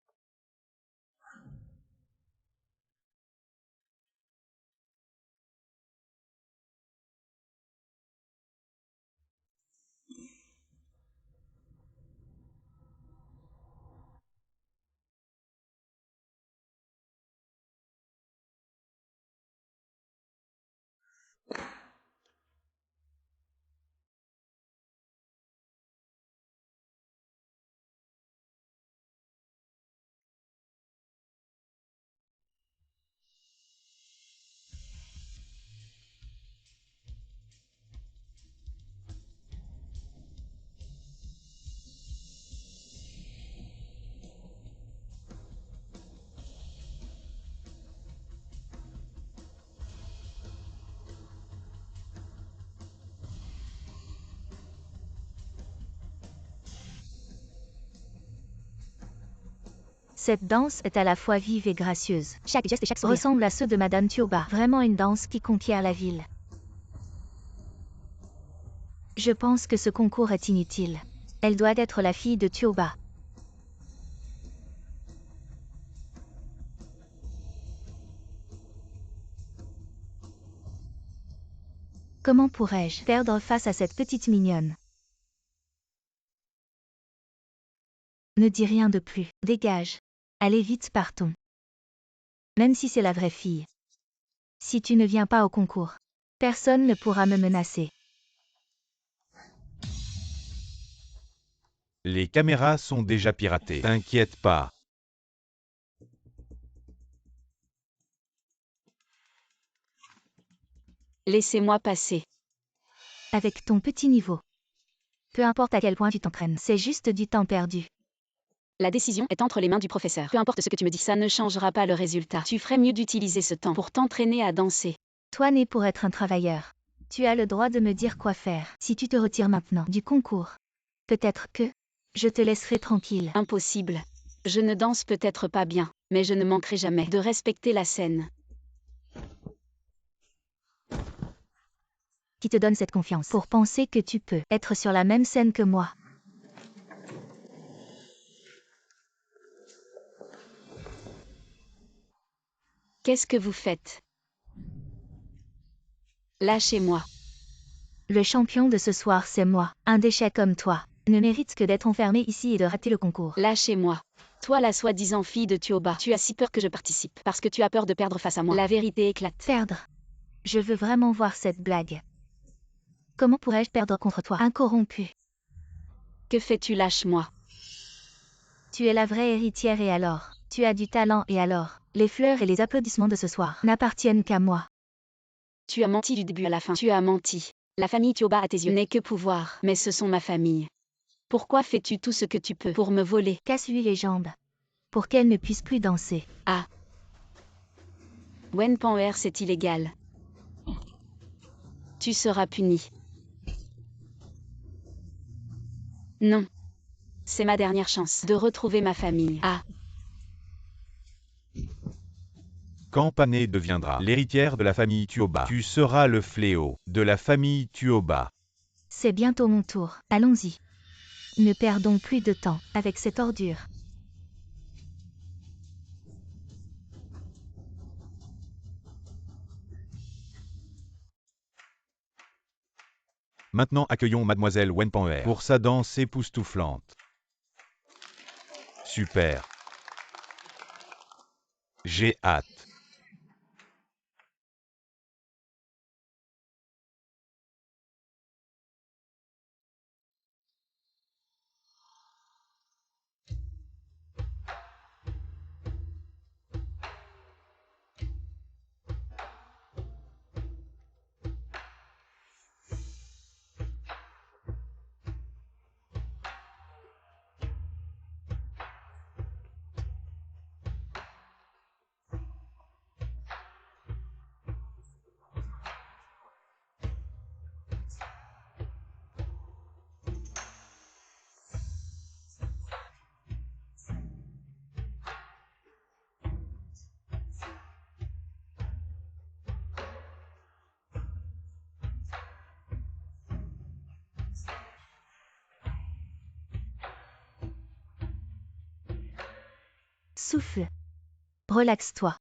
Cette danse est à la fois vive et gracieuse. Chaque geste et chaque sourire ressemble à ceux de Madame Tuoba. Vraiment une danse qui conquiert la ville. Je pense que ce concours est inutile. Elle doit être la fille de Tuoba. Comment pourrais-je perdre face à cette petite mignonne? Ne dis rien de plus. Dégage. Allez vite, partons. Même si c'est la vraie fille. Si tu ne viens pas au concours, personne ne pourra me menacer. Les caméras sont déjà piratées. T'inquiète pas. Laissez-moi passer. Avec ton petit niveau. Peu importe à quel point tu t'entraînes, c'est juste du temps perdu. La décision est entre les mains du professeur. Peu importe ce que tu me dis, ça ne changera pas le résultat. Tu ferais mieux d'utiliser ce temps pour t'entraîner à danser. Toi né pour être un travailleur. Tu as le droit de me dire quoi faire. Si tu te retires maintenant du concours, peut-être que je te laisserai tranquille. Impossible. Je ne danse peut-être pas bien, mais je ne manquerai jamais de respecter la scène. Qui te donne cette confiance pour penser que tu peux être sur la même scène que moi? Qu'est-ce que vous faites? Lâchez-moi. Le champion de ce soir, c'est moi. Un déchet comme toi ne mérite que d'être enfermé ici et de rater le concours. Lâchez-moi. Toi, la soi-disant fille de Tuoba, tu as si peur que je participe, parce que tu as peur de perdre face à moi. La vérité éclate. Perdre? Je veux vraiment voir cette blague. Comment pourrais-je perdre contre toi, incorrompu? Que fais-tu? Lâche-moi. Tu es la vraie héritière et alors? Tu as du talent et alors? Les fleurs et les applaudissements de ce soir n'appartiennent qu'à moi. Tu as menti du début à la fin. Tu as menti. La famille Tioba à tes yeux n'est que pouvoir, mais ce sont ma famille. Pourquoi fais-tu tout ce que tu peux pour me voler? Casse-lui les jambes. Pour qu'elle ne puisse plus danser. Ah. Wenpanwer, c'est illégal. Tu seras puni. Non. C'est ma dernière chance de retrouver ma famille. Ah. Quand Pané deviendra l'héritière de la famille Tuoba, tu seras le fléau de la famille Tuoba. C'est bientôt mon tour. Allons-y. Ne perdons plus de temps avec cette ordure. Maintenant accueillons Mademoiselle Wenpanwer pour sa danse époustouflante. Super. J'ai hâte. Souffle. Relaxe-toi.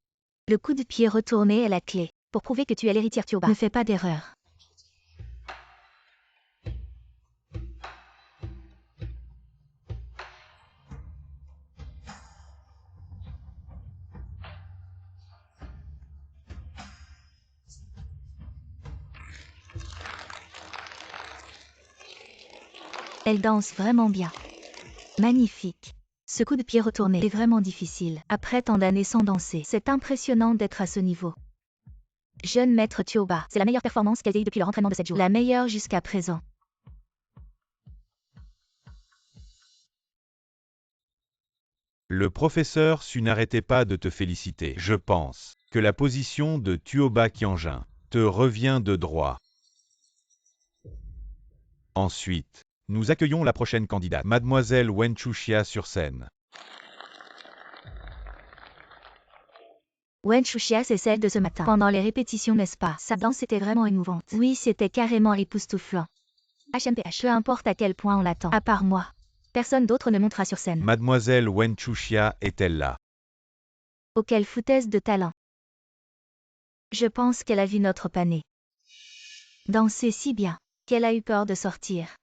Le coup de pied retourné est la clé. Pour prouver que tu es l'héritière Tioba. Ne fais pas d'erreur. Elle danse vraiment bien. Magnifique. Ce coup de pied retourné est vraiment difficile. Après tant d'années sans danser, c'est impressionnant d'être à ce niveau. Jeune maître Tioba, c'est la meilleure performance qu'elle ait eue depuis leur entraînement de 7 jours. La meilleure jusqu'à présent. Le professeur Su n'arrêtait pas de te féliciter. Je pense que la position de Tuoba Qianjin te revient de droit. Ensuite, nous accueillons la prochaine candidate, Mademoiselle Wen Chuxia sur scène. Wen Chuxia, c'est celle de ce matin. Pendant les répétitions, n'est-ce pas? Sa danse était vraiment émouvante. Oui, c'était carrément époustouflant. HMPH, peu importe à quel point on l'attend. À part moi. Personne d'autre ne montera sur scène. Mademoiselle Wen Chuxia est-elle là? Oh, quelle foutaise de talent. Je pense qu'elle a vu notre Pané danser si bien qu'elle a eu peur de sortir.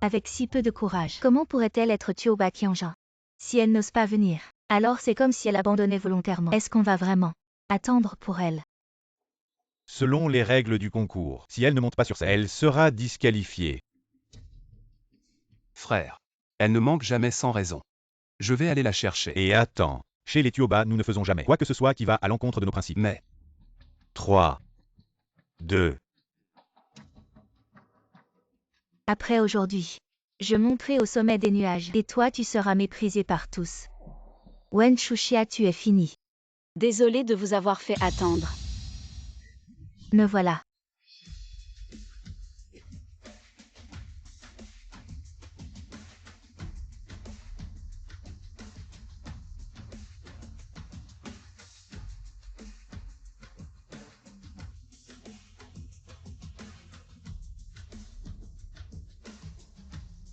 Avec si peu de courage, comment pourrait-elle être Tioba Qianjin? Si elle n'ose pas venir, alors c'est comme si elle abandonnait volontairement. Est-ce qu'on va vraiment attendre pour elle? Selon les règles du concours, si elle ne monte pas sur scène, elle sera disqualifiée. Frère. Elle ne manque jamais sans raison. Je vais aller la chercher. Et attends, chez les Tuoba, nous ne faisons jamais quoi que ce soit qui va à l'encontre de nos principes. Mais, 3, 2, Après aujourd'hui, je monterai au sommet des nuages, et toi tu seras méprisé par tous. Wen Chuxia, tu es fini. Désolée de vous avoir fait attendre. Me voilà.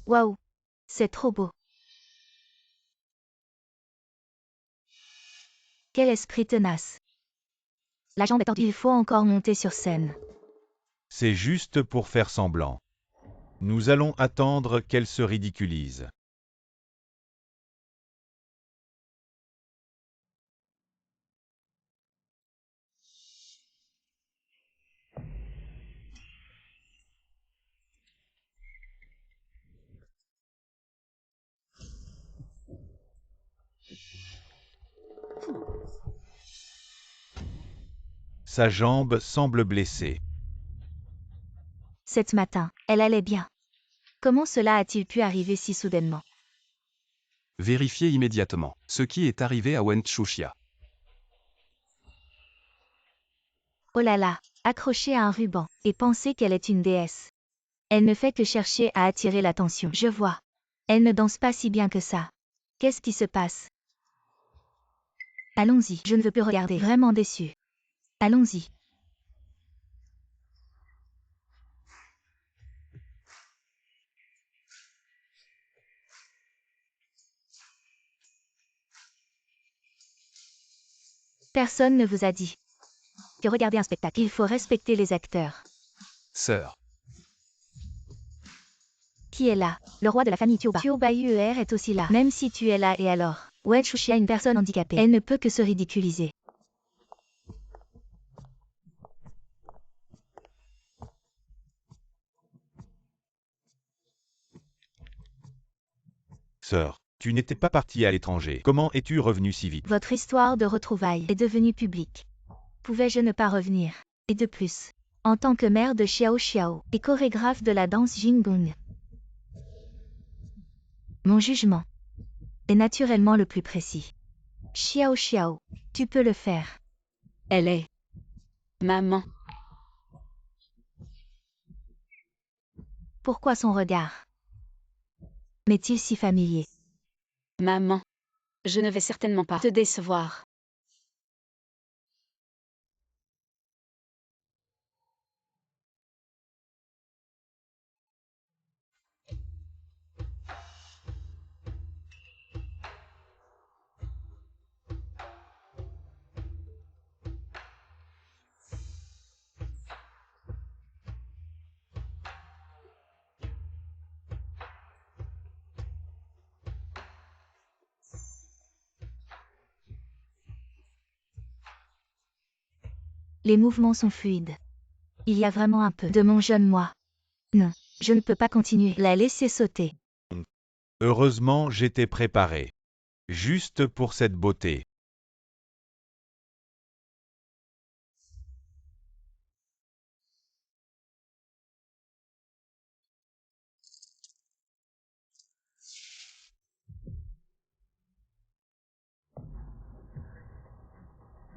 Waouh, c'est trop beau. Quel esprit tenace. La jambe est tordue, il faut encore monter sur scène. c'est juste pour faire semblant. Nous allons attendre qu'elle se ridiculise. Sa jambe semble blessée. Ce matin, elle allait bien. Comment cela a-t-il pu arriver si soudainement? Vérifiez immédiatement ce qui est arrivé à Wen Chuxia. Oh là là, accrochée à un ruban, et penser qu'elle est une déesse. Elle ne fait que chercher à attirer l'attention. Je vois. Elle ne danse pas si bien que ça. Qu'est-ce qui se passe? Allons-y, je ne veux plus regarder. Vraiment déçue. Allons-y. Personne ne vous a dit que regarder un spectacle, il faut respecter les acteurs. Sœur. Qui est là? Le roi de la famille Tioba. Tioba Yuer est aussi là. Même si tu es là et alors? Wen Chuxia, une personne handicapée. Elle ne peut que se ridiculiser. Sœur, tu n'étais pas partie à l'étranger. Comment es-tu revenue si vite? Votre histoire de retrouvailles est devenue publique. Pouvais-je ne pas revenir? Et de plus, en tant que mère de Xiao Xiao et chorégraphe de la danse Jingong, mon jugement est naturellement le plus précis. Xiao Xiao, tu peux le faire. Elle est. Maman. Pourquoi son regard m'est-il si familier? Maman. Je ne vais certainement pas te décevoir. Les mouvements sont fluides. Il y a vraiment un peu de mon jeune moi. Non, je ne peux pas continuer. La laisser sauter. Heureusement, j'étais préparé. Juste pour cette beauté.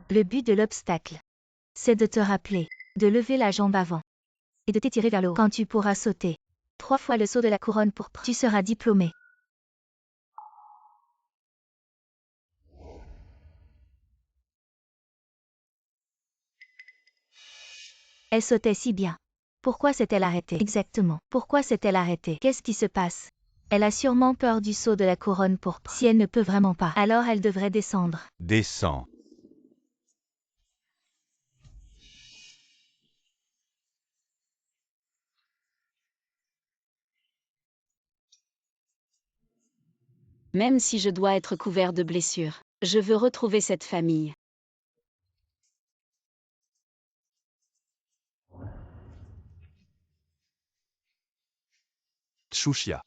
Le but de l'obstacle, c'est de te rappeler, de lever la jambe avant et de t'étirer vers le haut. Quand tu pourras sauter 3 fois le saut de la couronne pourpre, tu seras diplômé. Elle sautait si bien. Pourquoi s'est-elle arrêtée? Exactement. Pourquoi s'est-elle arrêtée? Qu'est-ce qui se passe? Elle a sûrement peur du saut de la couronne pourpre. Si elle ne peut vraiment pas, alors elle devrait descendre. Descends. Même si je dois être couvert de blessures, je veux retrouver cette famille. Chuxia.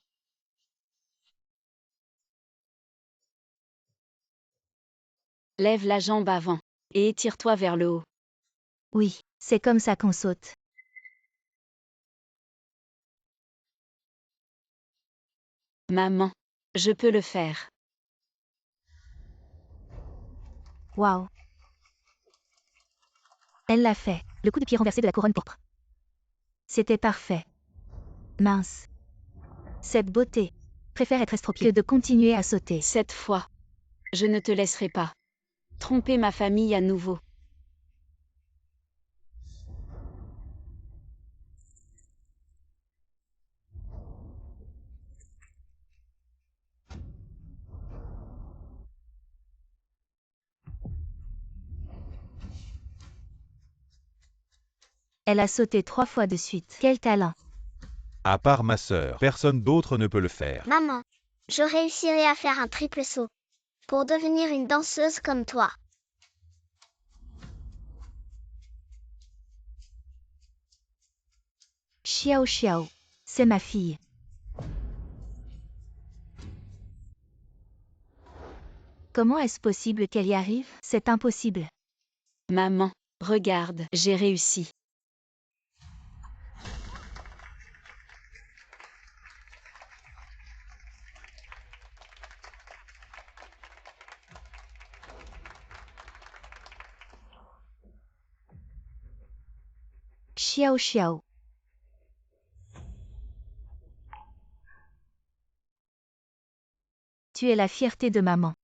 Lève la jambe avant et étire-toi vers le haut. Oui, c'est comme ça qu'on saute. Maman. Je peux le faire. Waouh. Elle l'a fait. Le coup de pied renversé de la couronne pourpre. C'était parfait. Mince. Cette beauté. Préfère être estropiée que de continuer à sauter. Cette fois, je ne te laisserai pas tromper ma famille à nouveau. Elle a sauté 3 fois de suite. Quel talent. À part ma sœur, personne d'autre ne peut le faire. Maman, je réussirai à faire un triple saut pour devenir une danseuse comme toi. Xiao Xiao. C'est ma fille. Comment est-ce possible qu'elle y arrive? C'est impossible. Maman. Regarde, j'ai réussi. Xiao Xiao. Tu es la fierté de maman.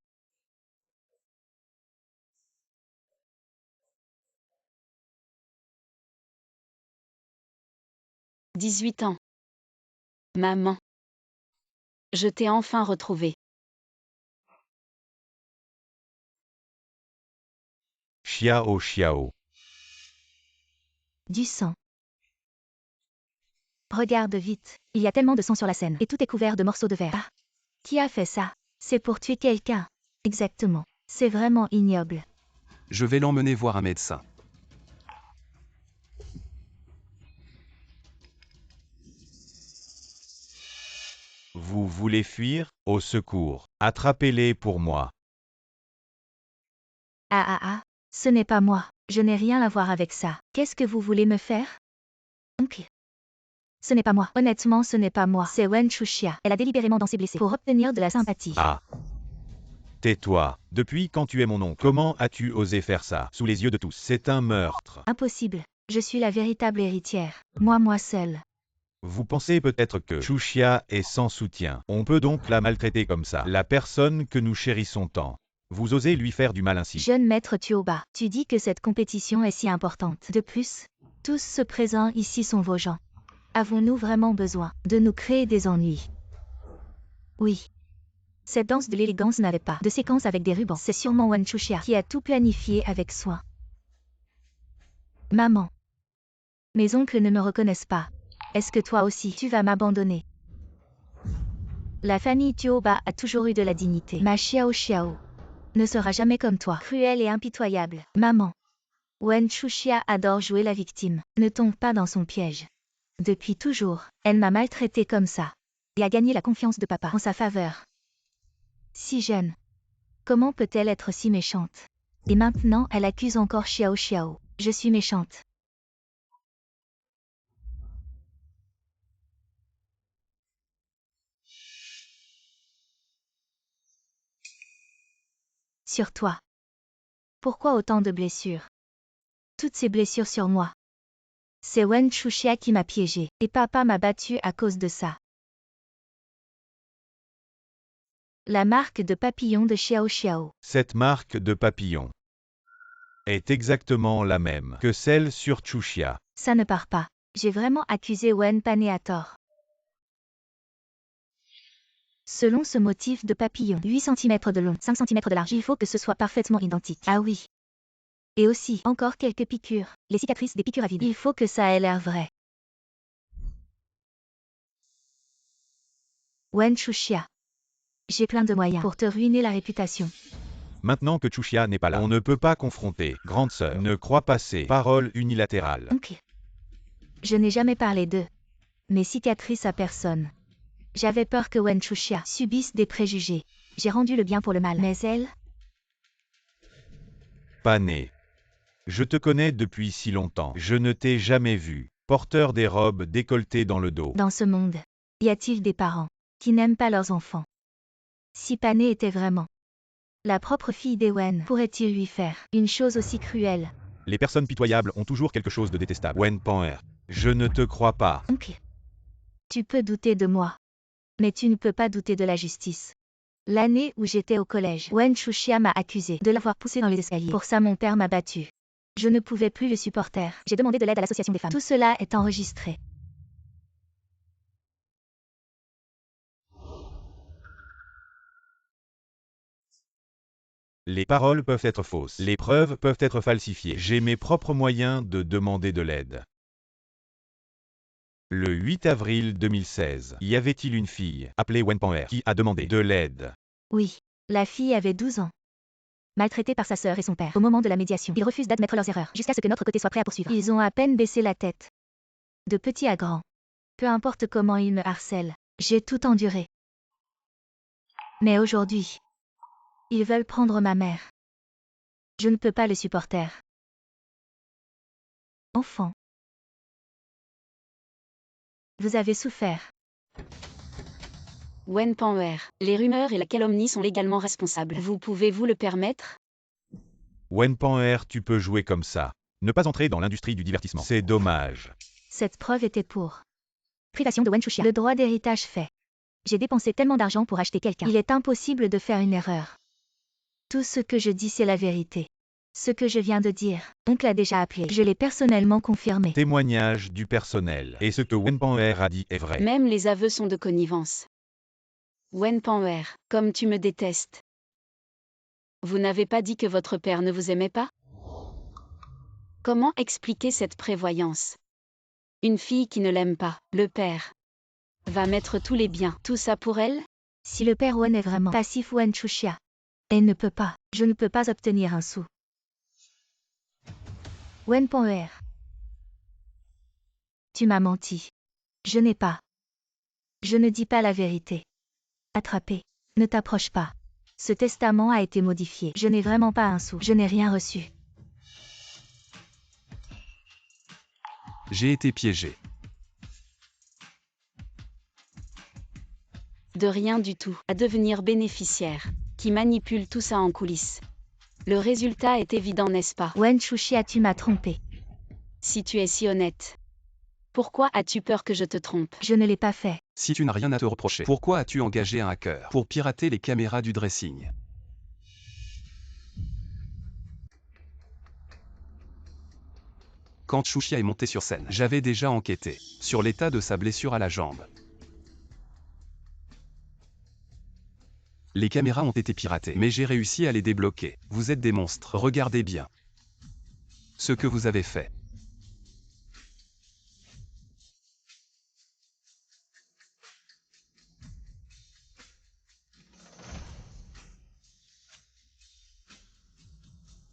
« 18 ans. Maman. Je t'ai enfin retrouvé. Xiao Xiao. Du sang. Regarde vite, il y a tellement de sang sur la scène, et tout est couvert de morceaux de verre. Ah, qui a fait ça? C'est pour tuer quelqu'un. Exactement. C'est vraiment ignoble. Je vais l'emmener voir un médecin. Vous voulez fuir? Au secours. Attrapez-les pour moi. Ah, ce n'est pas moi. Je n'ai rien à voir avec ça. Qu'est-ce que vous voulez me faire? Ok. Ce n'est pas moi. Honnêtement, ce n'est pas moi. C'est Wen Chuxia. Elle a délibérément dansé blessée pour obtenir de la sympathie. Ah. Tais-toi. Depuis quand tu es mon oncle? Comment as-tu osé faire ça? Sous les yeux de tous. C'est un meurtre. Impossible. Je suis la véritable héritière. Moi seule. Vous pensez peut-être que Chuxia est sans soutien. On peut donc la maltraiter comme ça. La personne que nous chérissons tant. Vous osez lui faire du mal ainsi. Jeune maître Tuoba, tu dis que cette compétition est si importante. De plus, tous ceux présents ici sont vos gens. Avons-nous vraiment besoin de nous créer des ennuis? Oui. Cette danse de l'élégance n'avait pas de séquence avec des rubans. C'est sûrement Wen Chuxia qui a tout planifié avec soin. Maman. Mes oncles ne me reconnaissent pas. Est-ce que toi aussi tu vas m'abandonner? La famille Tuoba a toujours eu de la dignité. Ma Xiao Xiao ne sera jamais comme toi, cruelle et impitoyable. Maman. Wen Chuxia adore jouer la victime. Ne tombe pas dans son piège. Depuis toujours, elle m'a maltraité comme ça. Et a gagné la confiance de papa en sa faveur. Si jeune. Comment peut-elle être si méchante? Et maintenant, elle accuse encore Xiao Xiao. Je suis méchante. Sur toi. Pourquoi autant de blessures? Toutes ces blessures sur moi. C'est Wen Chuxia qui m'a piégée, et papa m'a battue à cause de ça. La marque de papillon de Xiao Xiao. Cette marque de papillon est exactement la même que celle sur Chuxia. Ça ne part pas. J'ai vraiment accusé Wen Pané à tort. Selon ce motif de papillon, 8 cm de long, 5 cm de large, il faut que ce soit parfaitement identique. Ah oui. Et aussi, encore quelques piqûres, les cicatrices des piqûres à vide. Il faut que ça ait l'air vrai. Wen Chuxia. J'ai plein de moyens pour te ruiner la réputation. Maintenant que Chuxia n'est pas là, on ne peut pas confronter. Grande sœur, ne crois pas ces paroles unilatérales. Ok. Je n'ai jamais parlé d'eux. Mes cicatrices à personne. J'avais peur que Wen Chuxia subisse des préjugés. J'ai rendu le bien pour le mal. Mais elle? Pané. Je te connais depuis si longtemps. Je ne t'ai jamais vu. Porteur des robes décolletées dans le dos. Dans ce monde, y a-t-il des parents qui n'aiment pas leurs enfants? Si Pané était vraiment la propre fille d'Ewen, pourrait-il lui faire une chose aussi cruelle? Les personnes pitoyables ont toujours quelque chose de détestable. Wen Pan'er. Je ne te crois pas. Ok. Tu peux douter de moi. Mais tu ne peux pas douter de la justice. L'année où j'étais au collège, Wen Chuxia m'a accusé de l'avoir poussé dans les escaliers. Pour ça, mon père m'a battu. Je ne pouvais plus le supporter. J'ai demandé de l'aide à l'association des femmes. Tout cela est enregistré. Les paroles peuvent être fausses. Les preuves peuvent être falsifiées. J'ai mes propres moyens de demander de l'aide. Le 8 avril 2016, y avait-il une fille, appelée Wen Pan'er, qui a demandé de l'aide? Oui. La fille avait 12 ans. Maltraitée par sa sœur et son père. Au moment de la médiation, ils refusent d'admettre leurs erreurs, jusqu'à ce que notre côté soit prêt à poursuivre. Ils ont à peine baissé la tête. De petit à grand. Peu importe comment ils me harcèlent, j'ai tout enduré. Mais aujourd'hui, ils veulent prendre ma mère. Je ne peux pas le supporter. Enfant. Vous avez souffert. Wen Panwer, les rumeurs et la calomnie sont légalement responsables. Vous pouvez vous le permettre? Wen Panwer, tu peux jouer comme ça. Ne pas entrer dans l'industrie du divertissement. C'est dommage. Cette preuve était pour. Privation de Wen Chuxia. Le droit d'héritage fait. J'ai dépensé tellement d'argent pour acheter quelqu'un. Il est impossible de faire une erreur. Tout ce que je dis, c'est la vérité. Ce que je viens de dire, oncle a déjà appelé. Je l'ai personnellement confirmé. Témoignage du personnel. Et ce que Wen Panwer a dit est vrai. Même les aveux sont de connivence. Wen Panwer, comme tu me détestes. Vous n'avez pas dit que votre père ne vous aimait pas? Comment expliquer cette prévoyance? Une fille qui ne l'aime pas, le père, va mettre tous les biens, tout ça pour elle? Si le père Wen est vraiment passif Wen Chuxia, elle ne peut pas. Je ne peux pas obtenir un sou. Wen Panwer. Tu m'as menti. Je n'ai pas. Je ne dis pas la vérité. Attrapé. Ne t'approche pas. Ce testament a été modifié. Je n'ai vraiment pas un sou. Je n'ai rien reçu. J'ai été piégé. De rien du tout, à devenir bénéficiaire, qui manipule tout ça en coulisses. Le résultat est évident, n'est-ce pas? Wen Chuxia, tu m'as trompé. Si tu es si honnête, pourquoi as-tu peur que je te trompe? Je ne l'ai pas fait. Si tu n'as rien à te reprocher, pourquoi as-tu engagé un hacker pour pirater les caméras du dressing? Quand Chuxia est monté sur scène, j'avais déjà enquêté sur l'état de sa blessure à la jambe. Les caméras ont été piratées, mais j'ai réussi à les débloquer. Vous êtes des monstres. Regardez bien ce que vous avez fait.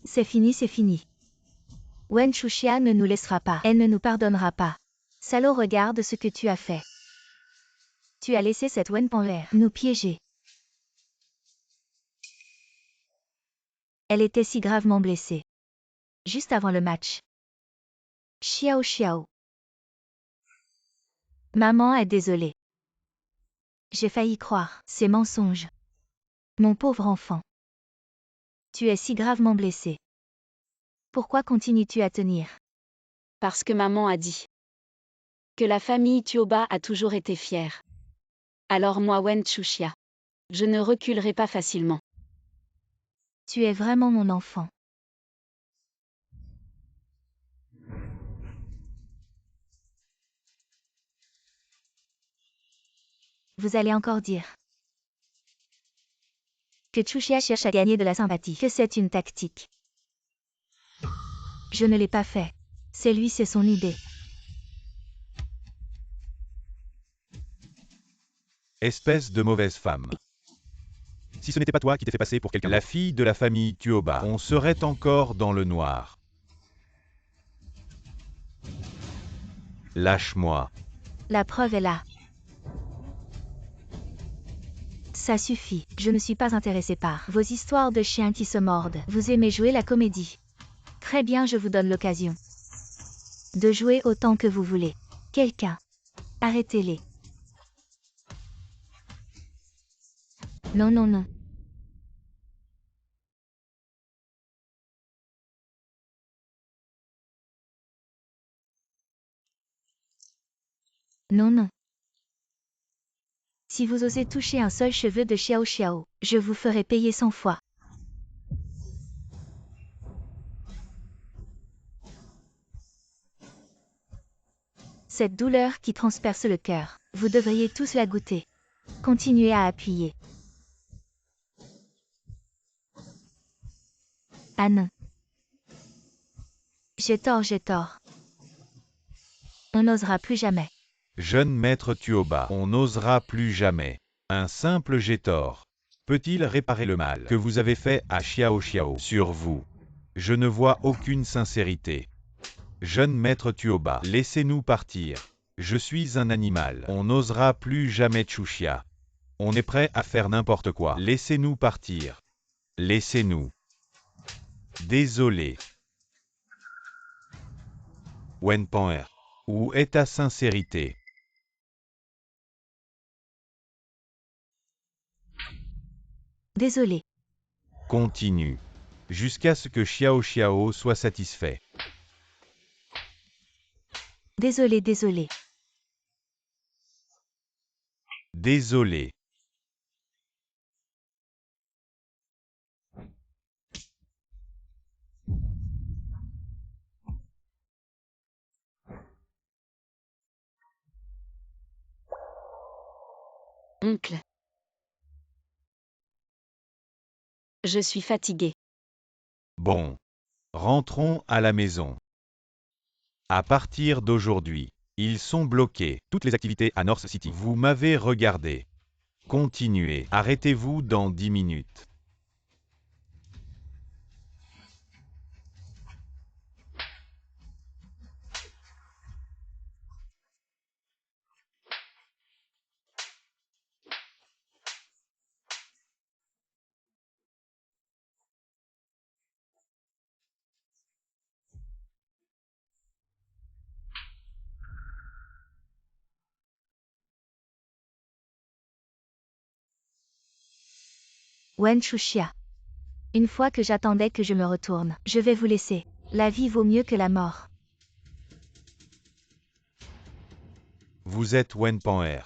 C'est fini, c'est fini. Wen Chuxia ne nous laissera pas. Elle ne nous pardonnera pas. Salaud, regarde ce que tu as fait. Tu as laissé cette Wen Panwer nous piéger. Elle était si gravement blessée. Juste avant le match. Xiao Xiao. Maman est désolée. J'ai failli croire ces mensonges. Mon pauvre enfant. Tu es si gravement blessé. Pourquoi continues-tu à tenir? Parce que maman a dit que la famille Tioba a toujours été fière. Alors moi, Wen Chuxia, je ne reculerai pas facilement. Tu es vraiment mon enfant. Vous allez encore dire que Chuxia cherche à gagner de la sympathie, que c'est une tactique. Je ne l'ai pas fait. C'est lui, c'est son idée. Espèce de mauvaise femme. Si ce n'était pas toi qui t'es fait passer pour quelqu'un, la fille de la famille Tioba, on serait encore dans le noir. Lâche-moi. La preuve est là. Ça suffit. Je ne suis pas intéressé par vos histoires de chiens qui se mordent. Vous aimez jouer la comédie. Très bien, je vous donne l'occasion de jouer autant que vous voulez. Quelqu'un. Arrêtez-les. Non, non, non. Non, non. Si vous osez toucher un seul cheveu de Xiao Xiao, je vous ferai payer 100 fois. Cette douleur qui transperce le cœur, vous devriez tous la goûter. Continuez à appuyer. Ah non. J'ai tort, j'ai tort. On n'osera plus jamais. Jeune maître Tioba, on n'osera plus jamais. Un simple Gétor peut-il réparer le mal que vous avez fait à Xiao Xiao sur vous? Je ne vois aucune sincérité. Jeune maître Tioba, laissez-nous partir. Je suis un animal. On n'osera plus jamais Chuxia. On est prêt à faire n'importe quoi. Laissez-nous partir. Laissez-nous. Désolé. Wenpan. Où est ta sincérité? Désolé. Continue. Jusqu'à ce que Xiao Xiao soit satisfait. Désolé, désolé. Désolé. Oncle. Je suis fatiguée. Bon. Rentrons à la maison. À partir d'aujourd'hui, ils sont bloqués. Toutes les activités à North City. Vous m'avez regardé. Continuez. Arrêtez-vous dans 10 minutes. Wen Shuxia. Une fois que j'attendais que je me retourne, je vais vous laisser. La vie vaut mieux que la mort. Vous êtes Wenpan.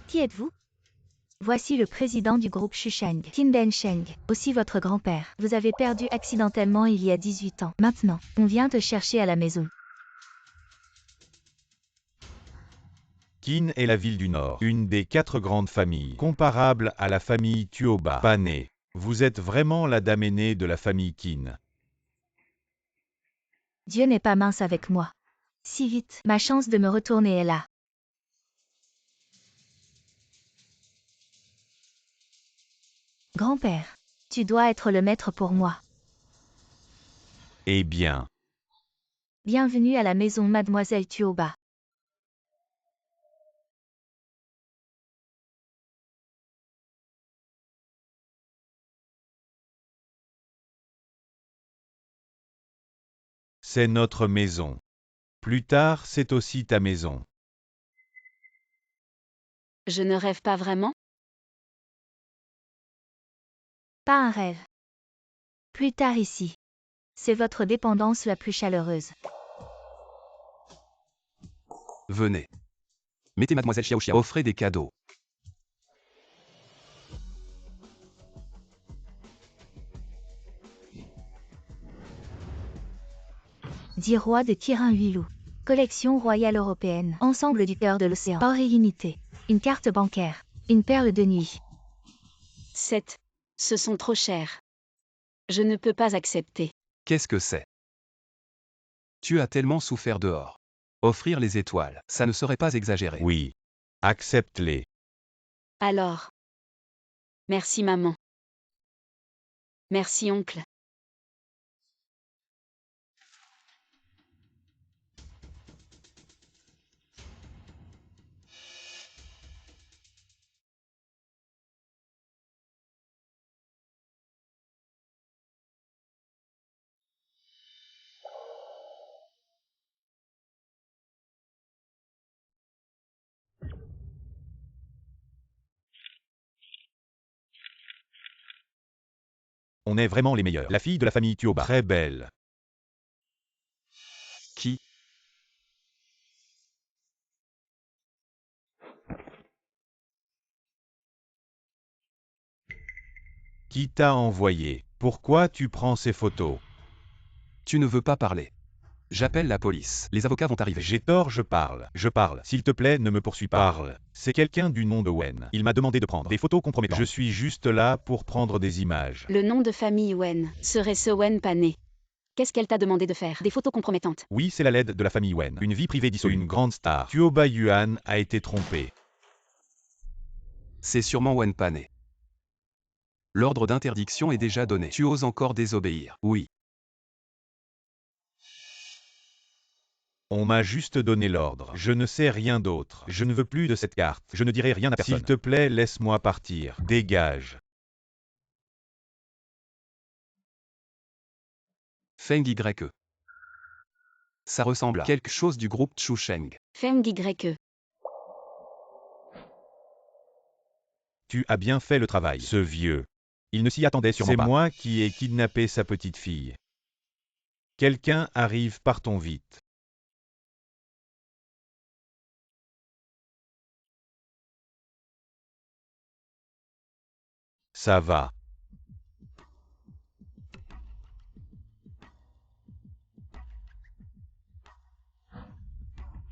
Qui êtes-vous? Voici le président du groupe Shushang, Qin Bensheng, aussi votre grand-père. Vous avez perdu accidentellement il y a 18 ans. Maintenant, on vient te chercher à la maison. Qin est la ville du Nord, une des 4 grandes familles, comparable à la famille Tuoba. Pané. Vous êtes vraiment la dame aînée de la famille Qin. Dieu n'est pas mince avec moi. Si vite, ma chance de me retourner est là. Grand-père, tu dois être le maître pour moi. Eh bien, Bienvenue à la maison Mademoiselle Tuoba. c'est notre maison. Plus tard, c'est aussi ta maison. Je ne rêve pas vraiment? Pas un rêve. Plus tard ici. C'est votre dépendance la plus chaleureuse. Venez. Mettez Mademoiselle Xiao Xiao. Offrez des cadeaux. Dit roi de Kirin Huilou. Collection royale européenne. Ensemble du cœur de l'océan. Or et unité. Une carte bancaire. Une perle de nuit. 7. Ce sont trop chers. Je ne peux pas accepter. Qu'est-ce que c'est? Tu as tellement souffert dehors. Offrir les étoiles, ça ne serait pas exagéré. Oui. Accepte-les. Alors. Merci maman. Merci oncle. On est vraiment les meilleurs. La fille de la famille Tuoba. Très belle. Qui? Qui t'a envoyé? Pourquoi tu prends ces photos? Tu ne veux pas parler. J'appelle la police. Les avocats vont arriver. J'ai tort, je parle. Je parle. S'il te plaît, ne me poursuis pas. Parle. C'est quelqu'un du nom de Wen. Il m'a demandé de prendre des photos compromettantes. Je suis juste là pour prendre des images. Le nom de famille Wen serait ce Wen Pané. Qu'est-ce qu'elle t'a demandé de faire? Des photos compromettantes. Oui, c'est la LED de la famille Wen. Une vie privée dissolue. Une grande star. Tuoba Yuan a été trompé. C'est sûrement Wen Pané. L'ordre d'interdiction est déjà donné. Tu oses encore désobéir? Oui. On m'a juste donné l'ordre. Je ne sais rien d'autre. Je ne veux plus de cette carte. Je ne dirai rien à personne. S'il te plaît, laisse-moi partir. Dégage. Feng YE. Ça ressemble à quelque chose du groupe Chusheng. Feng YE. Tu as bien fait le travail. Ce vieux. Il ne s'y attendait sûrement pas. C'est moi qui ai kidnappé sa petite fille. Quelqu'un arrive, partons vite. Ça va.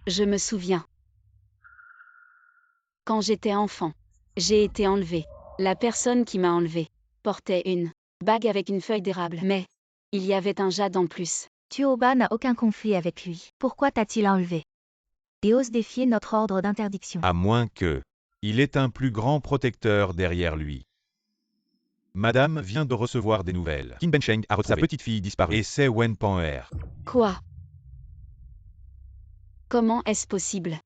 Je me souviens. Quand j'étais enfant, j'ai été enlevée. La personne qui m'a enlevée portait une bague avec une feuille d'érable, mais il y avait un jade en plus. Tuoba n'a aucun conflit avec lui. Pourquoi t'a-t-il enlevé? Et ose défier notre ordre d'interdiction. À moins que. Il est un plus grand protecteur derrière lui. Madame vient de recevoir des nouvelles. Qin Bensheng a retrouvé sa petite fille disparue. Et c'est Wen Pan'er. Quoi? Comment est-ce possible?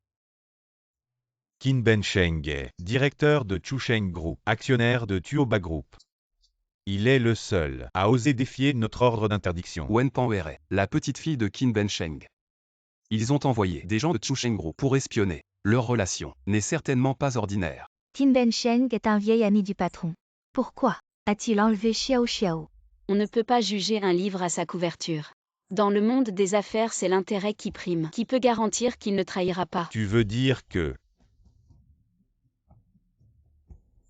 Qin Bensheng est directeur de Chusheng Group, actionnaire de Tuoba Group. Il est le seul à oser défier notre ordre d'interdiction. Wen Pan'er, la petite fille de Qin Bensheng. Ils ont envoyé des gens de Chusheng Group pour espionner. Leur relation n'est certainement pas ordinaire. Qin Bensheng est un vieil ami du patron. Pourquoi a-t-il enlevé Xiao Xiao? On ne peut pas juger un livre à sa couverture. Dans le monde des affaires, c'est l'intérêt qui prime. Qui peut garantir qu'il ne trahira pas? Tu veux dire que...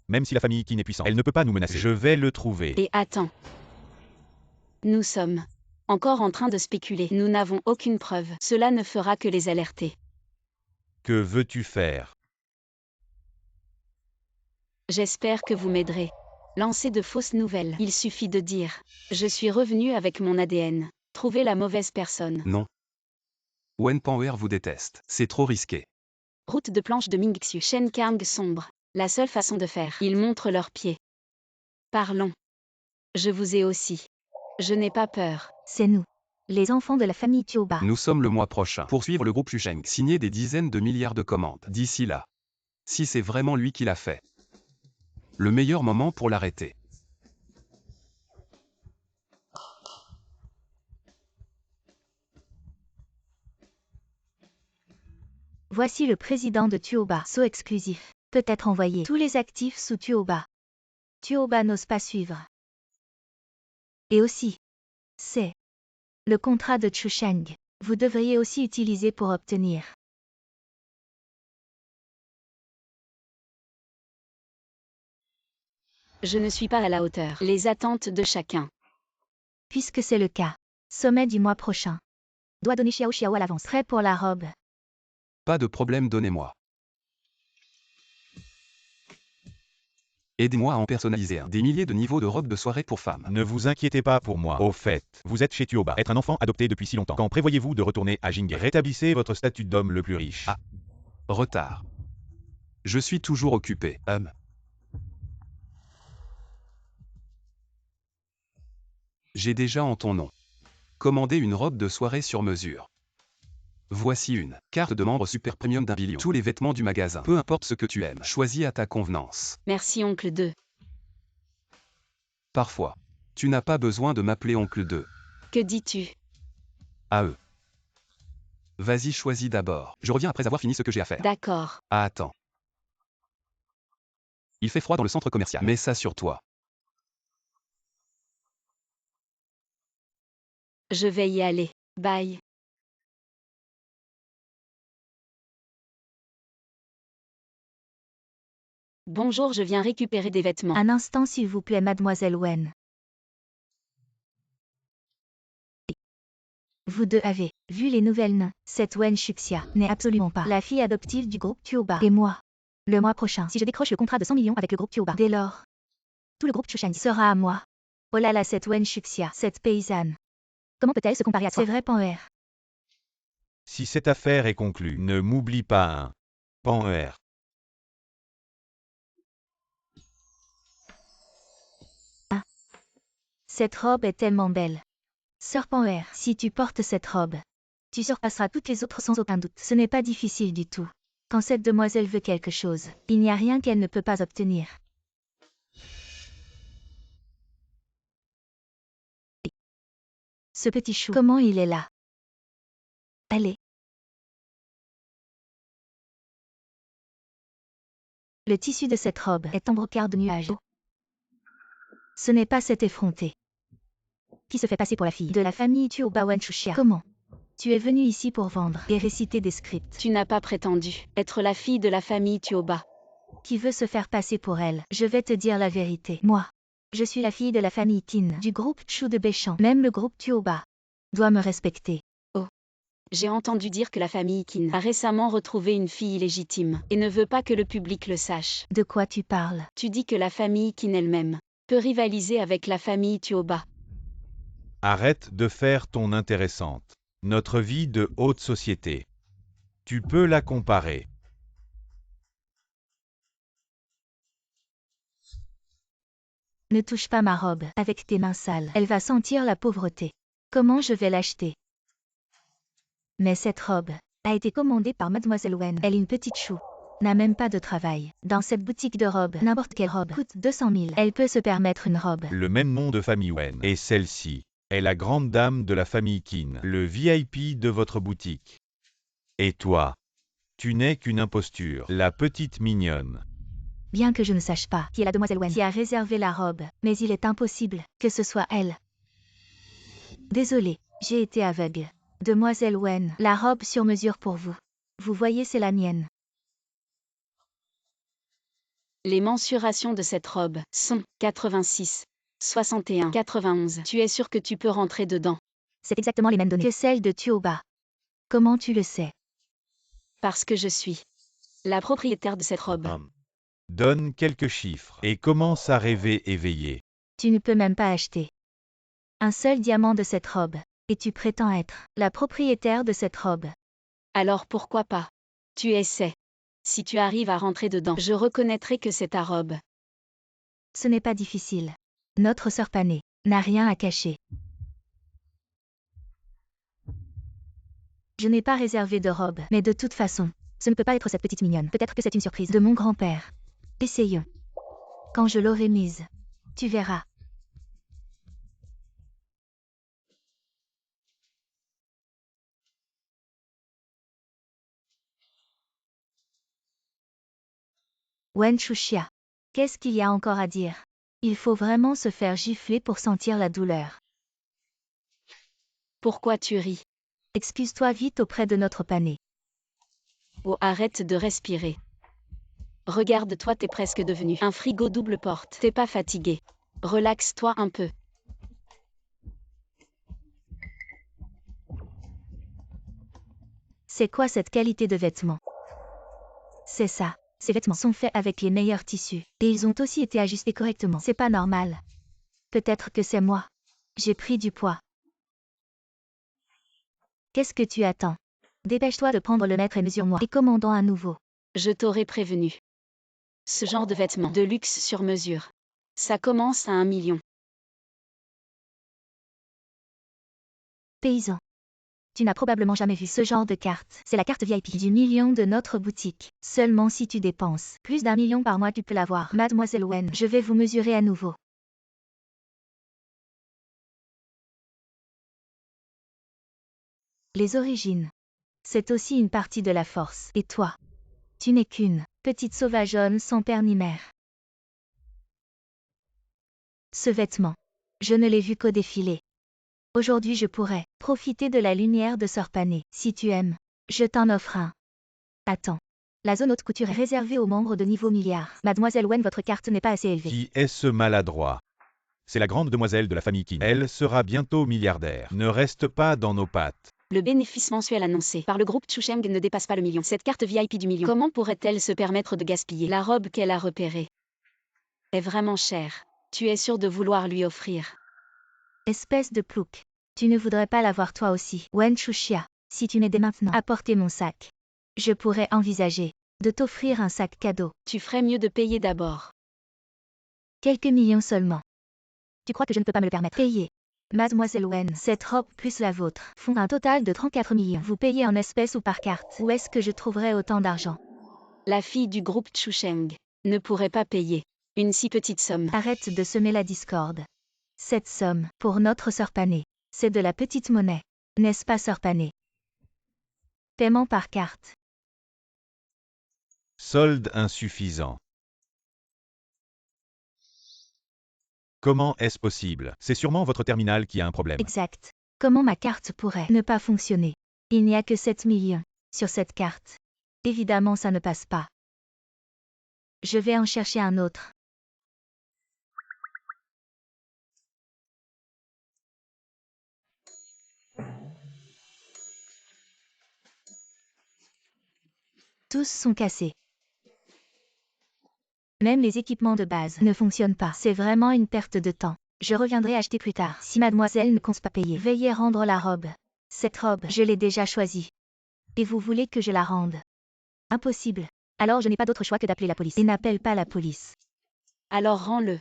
Même si la famille Qin est puissante, elle ne peut pas nous menacer. Je vais le trouver. Et attends. Nous sommes encore en train de spéculer. Nous n'avons aucune preuve. Cela ne fera que les alerter. Que veux-tu faire? J'espère que vous m'aiderez. Lancer de fausses nouvelles. Il suffit de dire « Je suis revenu avec mon ADN ». Trouver la mauvaise personne. Non. Wen Pan'er vous déteste. C'est trop risqué. Route de planche de Mingxiu. Shen Kang sombre. La seule façon de faire. Ils montrent leurs pieds. Parlons. Je vous ai aussi. Je n'ai pas peur. C'est nous. Les enfants de la famille Tuoba. Nous sommes le mois prochain. Poursuivre le groupe Chusheng. Signer des dizaines de milliards de commandes. D'ici là. Si c'est vraiment lui qui l'a fait. Le meilleur moment pour l'arrêter. Voici le président de Tuoba. Saut exclusif. Peut-être envoyer tous les actifs sous Tuoba. Tuoba n'ose pas suivre. Et aussi, c'est le contrat de Chusheng. Vous devriez aussi utiliser pour obtenir. Je ne suis pas à la hauteur. Les attentes de chacun. Puisque c'est le cas. Sommet du mois prochain. Doit donner Xiao Xiao à l'avance. Prêt pour la robe. Pas de problème, donnez-moi. Aidez-moi à en personnaliser un. Des milliers de niveaux de robes de soirée pour femmes. Ne vous inquiétez pas pour moi. Au fait, vous êtes chez Tuoba. Être un enfant adopté depuis si longtemps. Quand prévoyez-vous de retourner à Jing'e? Rétablissez votre statut d'homme le plus riche. Ah. Retard. Je suis toujours occupé. J'ai déjà en ton nom commandé une robe de soirée sur mesure. Voici une carte de membre super premium d'1 billion. Tous les vêtements du magasin. Peu importe ce que tu aimes. Choisis à ta convenance. Merci oncle 2. Parfois, tu n'as pas besoin de m'appeler oncle 2. Que dis-tu? À eux. Vas-y, choisis d'abord. Je reviens après avoir fini ce que j'ai à faire. D'accord. Ah, attends. Il fait froid dans le centre commercial. Mets ça sur toi. Je vais y aller. Bye. Bonjour, je viens récupérer des vêtements. Un instant s'il vous plaît, mademoiselle Wen. Vous deux avez vu les nouvelles nains. Cette Wen Shuxia n'est absolument pas la fille adoptive du groupe Tuoba. Et moi, le mois prochain, si je décroche le contrat de 100 millions avec le groupe Tuoba, dès lors, tout le groupe Chusheng sera à moi. Oh là là, cette Wen Shuxia, cette paysanne. Comment peut-elle se comparer à toi? C'est vrai, Pan'er. Si cette affaire est conclue, ne m'oublie pas, hein. Pan'er. Ah. Cette robe est tellement belle. Sœur Pan'er, si tu portes cette robe, tu surpasseras toutes les autres sans aucun doute. Ce n'est pas difficile du tout. Quand cette demoiselle veut quelque chose, il n'y a rien qu'elle ne peut pas obtenir. Ce petit chou, comment il est là? Allez. Le tissu de cette robe est en brocart de nuages. Ce n'est pas cette effrontée qui se fait passer pour la fille de la famille Tuoba Wenchuxia. Comment? Tu es venue ici pour vendre et réciter des scripts. Tu n'as pas prétendu être la fille de la famille Tuoba. Qui veut se faire passer pour elle? Je vais te dire la vérité. Moi, je suis la fille de la famille Qin, du groupe Chu de Béchamp. Même le groupe Tuoba doit me respecter. J'ai entendu dire que la famille Qin a récemment retrouvé une fille illégitime et ne veut pas que le public le sache. De quoi tu parles? Tu dis que la famille Qin elle-même peut rivaliser avec la famille Tuoba. Arrête de faire ton intéressante. Notre vie de haute société. Tu peux la comparer. Ne touche pas ma robe avec tes mains sales. Elle va sentir la pauvreté. Comment je vais l'acheter? Mais cette robe a été commandée par Mademoiselle Wen. Elle est une petite chou. N'a même pas de travail. Dans cette boutique de robes, n'importe quelle robe coûte 200 000. Elle peut se permettre une robe. Le même nom de famille Wen. Et celle-ci est la grande dame de la famille Qin, le VIP de votre boutique. Et toi, tu n'es qu'une imposture, la petite mignonne. Bien que je ne sache pas qui est la demoiselle Wen qui a réservé la robe, mais il est impossible que ce soit elle. Désolée, j'ai été aveugle. Demoiselle Wen, la robe sur mesure pour vous. Vous voyez, c'est la mienne. Les mensurations de cette robe sont 86, 61, 91. Tu es sûr que tu peux rentrer dedans? C'est exactement les mêmes données que celles de Tuoba. Comment tu le sais? Parce que je suis la propriétaire de cette robe. Donne quelques chiffres et commence à rêver éveillé. Tu ne peux même pas acheter un seul diamant de cette robe. Et tu prétends être la propriétaire de cette robe. Alors pourquoi pas? Tu essaies. Si tu arrives à rentrer dedans, je reconnaîtrai que c'est ta robe. Ce n'est pas difficile. Notre sœur Panée n'a rien à cacher. Je n'ai pas réservé de robe, mais de toute façon, ce ne peut pas être cette petite mignonne. Peut-être que c'est une surprise de mon grand-père. Essayons. Quand je l'aurai mise, tu verras. Wenchuxia. Qu'est-ce qu'il y a encore à dire? Il faut vraiment se faire gifler pour sentir la douleur. Pourquoi tu ris? Excuse-toi vite auprès de notre Panée. Oh, arrête de respirer. Regarde-toi, t'es presque devenu un frigo double porte. T'es pas fatigué. Relaxe-toi un peu. C'est quoi cette qualité de vêtements? C'est ça. Ces vêtements sont faits avec les meilleurs tissus. Et ils ont aussi été ajustés correctement. C'est pas normal. Peut-être que c'est moi. J'ai pris du poids. Qu'est-ce que tu attends? Dépêche-toi de prendre le mètre et mesure-moi. Et commandons un nouveau. Je t'aurais prévenu. Ce genre de vêtements de luxe sur mesure. Ça commence à 1 million. Paysan. Tu n'as probablement jamais vu ce genre de carte. C'est la carte VIP du million de notre boutique. Seulement si tu dépenses plus d'1 million par mois, tu peux l'avoir. Mademoiselle Wen, je vais vous mesurer à nouveau. Les origines. C'est aussi une partie de la force. Et toi? Tu n'es qu'une petite sauvageonne sans père ni mère. Ce vêtement, je ne l'ai vu qu'au défilé. Aujourd'hui je pourrais profiter de la lumière de Sœur Panée. Si tu aimes, je t'en offre un. Attends. La zone haute couture est réservée aux membres de niveau milliard. Mademoiselle Wen, votre carte n'est pas assez élevée. Qui est ce maladroit? C'est la grande demoiselle de la famille Qin. Elle sera bientôt milliardaire. Ne reste pas dans nos pattes. Le bénéfice mensuel annoncé par le groupe Chusheng ne dépasse pas le million. Cette carte VIP du million, comment pourrait-elle se permettre de gaspiller la robe qu'elle a repérée? Est vraiment chère. Tu es sûr de vouloir lui offrir? Espèce de plouc. Tu ne voudrais pas l'avoir toi aussi. Wenchuxia, si tu m'aidais maintenant à porter mon sac, je pourrais envisager de t'offrir un sac cadeau. Tu ferais mieux de payer d'abord. Quelques millions seulement. Tu crois que je ne peux pas me le permettre? Payer. Mademoiselle Wen, cette robe plus la vôtre font un total de 34 millions. Vous payez en espèces ou par carte? Où est-ce que je trouverais autant d'argent? La fille du groupe Chusheng ne pourrait pas payer une si petite somme. Arrête de semer la discorde. Cette somme, pour notre sœur Panée, c'est de la petite monnaie. N'est-ce pas, sœur Panée? Paiement par carte. Solde insuffisant. Comment est-ce possible? C'est sûrement votre terminal qui a un problème. Exact. Comment ma carte pourrait ne pas fonctionner? Il n'y a que 7 millions sur cette carte. Évidemment, ça ne passe pas. Je vais en chercher un autre. Tous sont cassés. Même les équipements de base ne fonctionnent pas. C'est vraiment une perte de temps. Je reviendrai acheter plus tard. Si mademoiselle ne compte pas payer, veuillez rendre la robe. Cette robe, je l'ai déjà choisie. Et vous voulez que je la rende? Impossible. Alors je n'ai pas d'autre choix que d'appeler la police. Et n'appelle pas la police. Alors rends-le.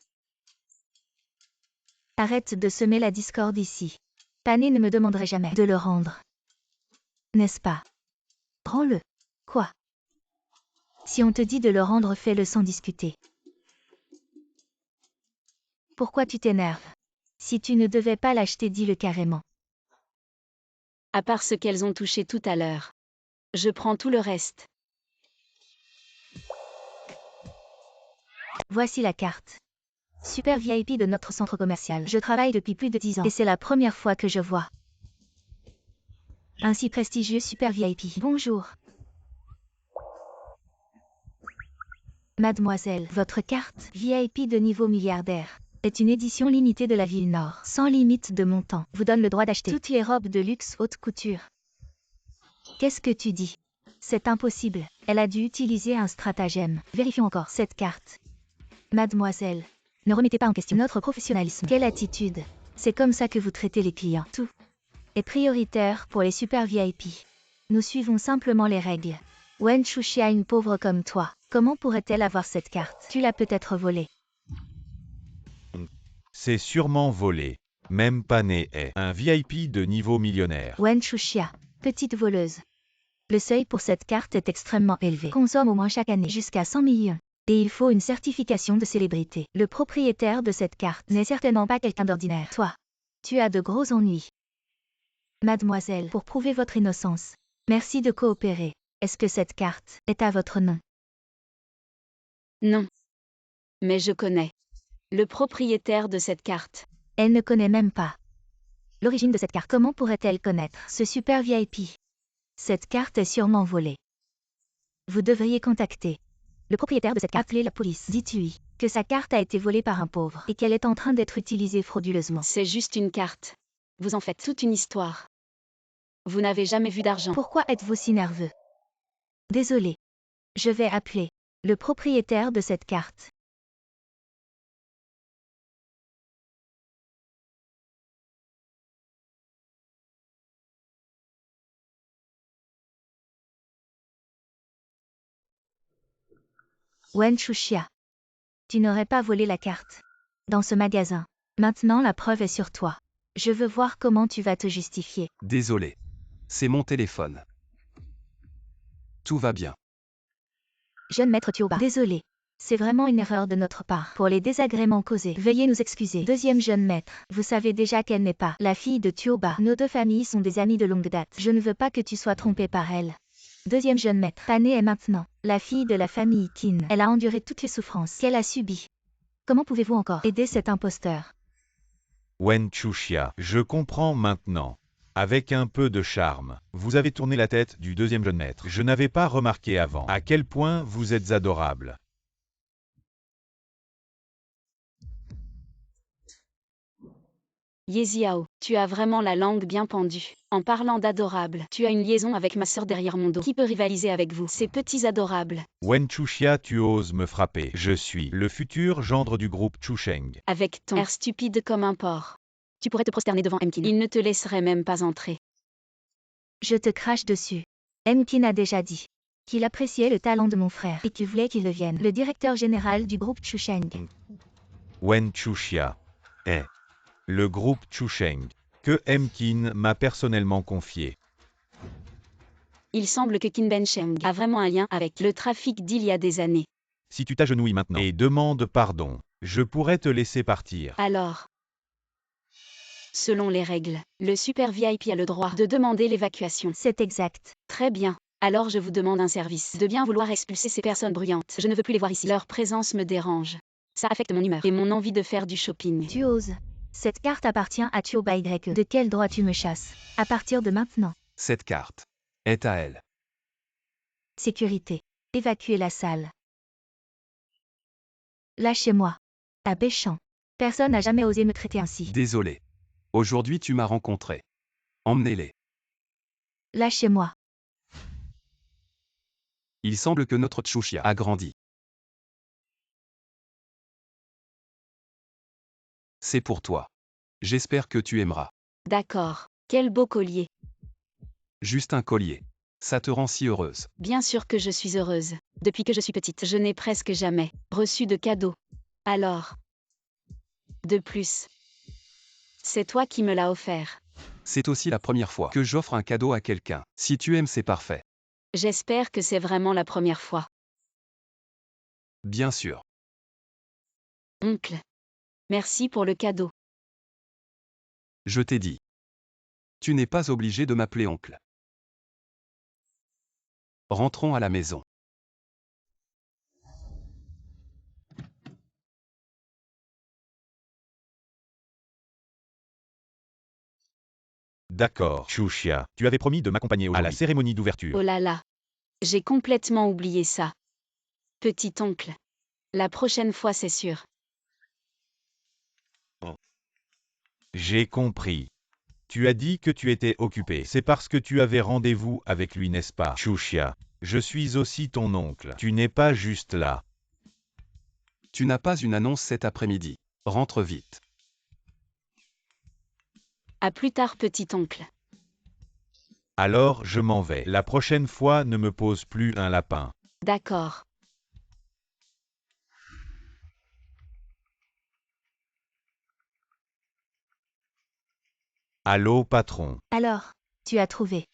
Arrête de semer la discorde ici. Pané ne me demanderait jamais de le rendre. N'est-ce pas? Rends-le. Quoi? Si on te dit de le rendre, fais-le sans discuter. Pourquoi tu t'énerves? Si tu ne devais pas l'acheter, dis-le carrément. À part ce qu'elles ont touché tout à l'heure. Je prends tout le reste. Voici la carte. Super VIP de notre centre commercial. Je travaille depuis plus de 10 ans et c'est la première fois que je vois un si prestigieux Super VIP. Bonjour. Mademoiselle, votre carte VIP de niveau milliardaire est une édition limitée de la ville Nord, sans limite de montant, vous donne le droit d'acheter toutes les robes de luxe haute couture. Qu'est-ce que tu dis? C'est impossible. Elle a dû utiliser un stratagème. Vérifions encore cette carte. Mademoiselle, ne remettez pas en question notre professionnalisme. Quelle attitude? C'est comme ça que vous traitez les clients. Tout est prioritaire pour les super VIP. Nous suivons simplement les règles. Wen Chuxia, une pauvre comme toi, comment pourrait-elle avoir cette carte? Tu l'as peut-être volée. C'est sûrement volé. Même Pané est un VIP de niveau millionnaire. Wen Chuxia, petite voleuse. Le seuil pour cette carte est extrêmement élevé. Consomme au moins chaque année jusqu'à 100 millions. Et il faut une certification de célébrité. Le propriétaire de cette carte n'est certainement pas quelqu'un d'ordinaire. Toi, tu as de gros ennuis. Mademoiselle, pour prouver votre innocence, merci de coopérer. Est-ce que cette carte est à votre nom? Non. Mais je connais le propriétaire de cette carte. Elle ne connaît même pas l'origine de cette carte. Comment pourrait-elle connaître ce super VIP? Cette carte est sûrement volée. Vous devriez contacter le propriétaire de cette carte. Appelez la police. Dites-lui que sa carte a été volée par un pauvre et qu'elle est en train d'être utilisée frauduleusement. C'est juste une carte. Vous en faites toute une histoire. Vous n'avez jamais vu d'argent. Pourquoi êtes-vous si nerveux? Désolé. Je vais appeler le propriétaire de cette carte. Wen Chuxia. Tu n'aurais pas volé la carte dans ce magasin. Maintenant la preuve est sur toi. Je veux voir comment tu vas te justifier. Désolé. C'est mon téléphone. Tout va bien. Jeune maître Tioba. Désolé. C'est vraiment une erreur de notre part. Pour les désagréments causés, veuillez nous excuser. Deuxième jeune maître, vous savez déjà qu'elle n'est pas la fille de Tioba. Nos deux familles sont des amies de longue date. Je ne veux pas que tu sois trompé par elle. Deuxième jeune maître, Pané est maintenant la fille de la famille Qin. Elle a enduré toutes les souffrances qu'elle a subies. Comment pouvez-vous encore aider cet imposteur? Wen Chuxia, je comprends maintenant. Avec un peu de charme, vous avez tourné la tête du deuxième jeune maître. Je n'avais pas remarqué avant à quel point vous êtes adorable. Yeziao, tu as vraiment la langue bien pendue. En parlant d'adorable, tu as une liaison avec ma sœur derrière mon dos. Qui peut rivaliser avec vous, ces petits adorables? Wen Chuxia, tu oses me frapper. Je suis le futur gendre du groupe Chusheng. Avec ton air stupide comme un porc. Tu pourrais te prosterner devant Mkin. Il ne te laisserait même pas entrer. Je te crache dessus. Mkin a déjà dit qu'il appréciait le talent de mon frère et qu'il voulait qu'il devienne le directeur général du groupe Chusheng. Wen Chuxia est le groupe Chusheng que Mkin m'a personnellement confié. Il semble que Qin Bensheng a vraiment un lien avec le trafic d'il y a des années. Si tu t'agenouilles maintenant et demandes pardon, je pourrais te laisser partir. Alors, Selon les règles, le super VIP a le droit de demander l'évacuation. C'est exact. Très bien. Alors je vous demande un service. De bien vouloir expulser ces personnes bruyantes. Je ne veux plus les voir ici. Leur présence me dérange. Ça affecte mon humeur et mon envie de faire du shopping. Tu oses. Cette carte appartient à Tuoba Y. De quel droit tu me chasses? À partir de maintenant. Cette carte est à elle. Sécurité. Évacuez la salle. Lâchez-moi. Abéchant. Personne n'a jamais osé me traiter ainsi. Désolé. Aujourd'hui tu m'as rencontré. Emmenez-les. Lâchez-moi. Il semble que notre Tchouchia a grandi. C'est pour toi. J'espère que tu aimeras. D'accord. Quel beau collier. Juste un collier. Ça te rend si heureuse. Bien sûr que je suis heureuse. Depuis que je suis petite, je n'ai presque jamais reçu de cadeau. Alors. De plus. C'est toi qui me l'as offert. C'est aussi la première fois que j'offre un cadeau à quelqu'un. Si tu aimes, c'est parfait. J'espère que c'est vraiment la première fois. Bien sûr. Oncle. Merci pour le cadeau. Je t'ai dit. Tu n'es pas obligé de m'appeler oncle. Rentrons à la maison. D'accord, Tchouchia. Tu avais promis de m'accompagner à la cérémonie d'ouverture. Oh là là. J'ai complètement oublié ça. Petit oncle. La prochaine fois, c'est sûr. J'ai compris. Tu as dit que tu étais occupé. C'est parce que tu avais rendez-vous avec lui, n'est-ce pas, Tchouchia? Je suis aussi ton oncle. Tu n'es pas juste là. Tu n'as pas une annonce cet après-midi. Rentre vite. À plus tard, petit oncle. Alors je m'en vais. La prochaine fois, ne me pose plus un lapin. D'accord. Allô, patron. Alors, tu as trouvé.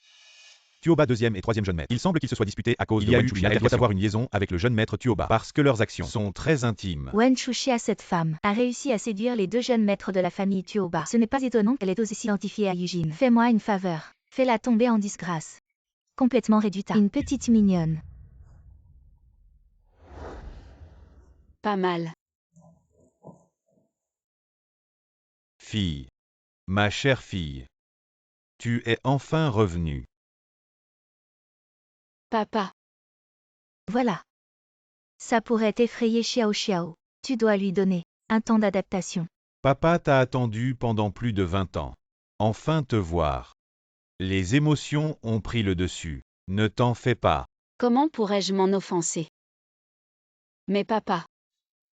Tuoba deuxième et troisième jeune maître. Il semble qu'ils se soient disputés à cause de Wen Chuxia. Elle doit avoir une liaison avec le jeune maître Tuoba parce que leurs actions sont très intimes. Wen Chuxia, cette femme, a réussi à séduire les deux jeunes maîtres de la famille Tuoba. Ce n'est pas étonnant qu'elle ait osé s'identifier à Eugene. Fais-moi une faveur. Fais-la tomber en disgrâce. Complètement réduite à une petite mignonne. Pas mal. Fille. Ma chère fille. Tu es enfin revenue. Papa. Voilà. Ça pourrait effrayer Xiao Xiao. Tu dois lui donner un temps d'adaptation. Papa t'a attendu pendant plus de 20 ans. Enfin te voir. Les émotions ont pris le dessus. Ne t'en fais pas. Comment pourrais-je m'en offenser? Mais papa.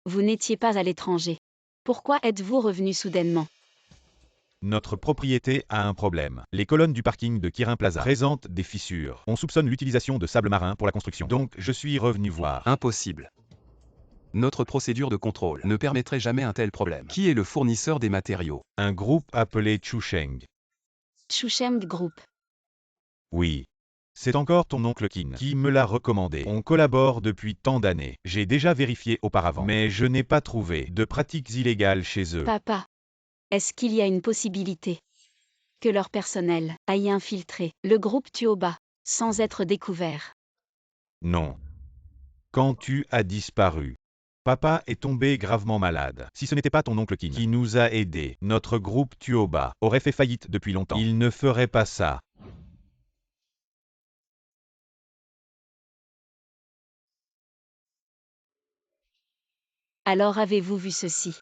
Vous n'étiez pas à l'étranger. Pourquoi êtes-vous revenu soudainement? Notre propriété a un problème. Les colonnes du parking de Kirin Plaza présentent des fissures. On soupçonne l'utilisation de sable marin pour la construction. Donc je suis revenu voir. Impossible. Notre procédure de contrôle ne permettrait jamais un tel problème. Qui est le fournisseur des matériaux? Un groupe appelé Chusheng. Chusheng Group. Oui. C'est encore ton oncle Qin qui me l'a recommandé. On collabore depuis tant d'années. J'ai déjà vérifié auparavant, mais je n'ai pas trouvé de pratiques illégales chez eux. Papa. Est-ce qu'il y a une possibilité que leur personnel aille infiltrer le groupe Tuoba sans être découvert? Non. Quand tu as disparu, papa est tombé gravement malade. Si ce n'était pas ton oncle Qin qui nous a aidés, notre groupe Tuoba aurait fait faillite depuis longtemps. Il ne ferait pas ça. Alors avez-vous vu ceci?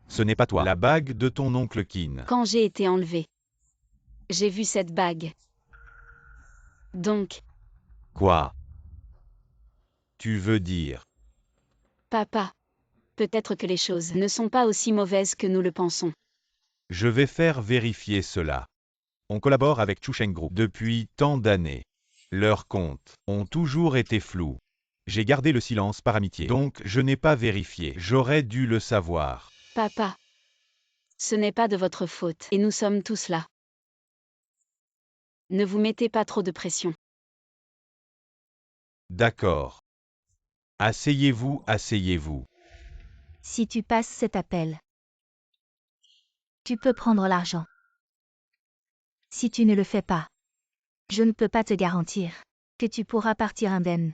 Ce n'est pas toi. La bague de ton oncle Qin. Quand j'ai été enlevée, j'ai vu cette bague. Donc, Quoi? Tu veux dire? papa, peut-être que les choses ne sont pas aussi mauvaises que nous le pensons. Je vais faire vérifier cela. On collabore avec Chusheng Group depuis tant d'années. Leurs comptes ont toujours été flous. J'ai gardé le silence par amitié, donc je n'ai pas vérifié. J'aurais dû le savoir. Papa, ce n'est pas de votre faute, et nous sommes tous là. Ne vous mettez pas trop de pression. D'accord. Asseyez-vous, asseyez-vous. Si tu passes cet appel, tu peux prendre l'argent. Si tu ne le fais pas, je ne peux pas te garantir que tu pourras partir indemne.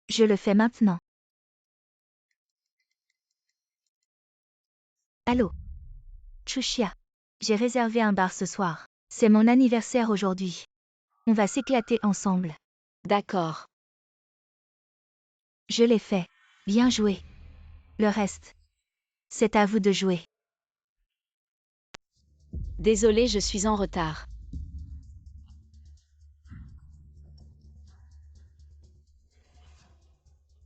Je le fais maintenant. Allô? Chushia. J'ai réservé un bar ce soir. C'est mon anniversaire aujourd'hui. On va s'éclater ensemble. D'accord. Je l'ai fait. Bien joué. Le reste, c'est à vous de jouer. Désolé, je suis en retard.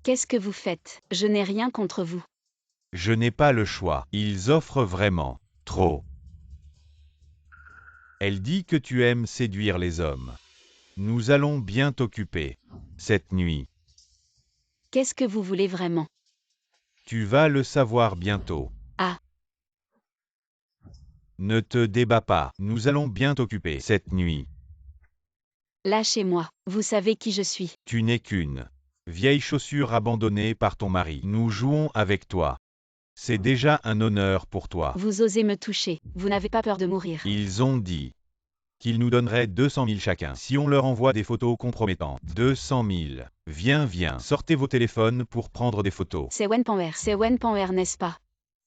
Qu'est-ce que vous faites? Je n'ai rien contre vous. Je n'ai pas le choix. Ils offrent vraiment trop. Elle dit que tu aimes séduire les hommes. Nous allons bien t'occuper cette nuit. Qu'est-ce que vous voulez vraiment? Tu vas le savoir bientôt. Ah. Ne te débats pas. Nous allons bien t'occuper cette nuit. Lâchez-moi. Vous savez qui je suis. Tu n'es qu'une vieille chaussure abandonnée par ton mari. Nous jouons avec toi. C'est déjà un honneur pour toi. Vous osez me toucher. Vous n'avez pas peur de mourir. Ils ont dit qu'ils nous donneraient 200 000 chacun si on leur envoie des photos compromettantes. 200 000. Viens, sortez vos téléphones pour prendre des photos. C'est Wenpanwer. C'est Wenpanwer, n'est-ce pas?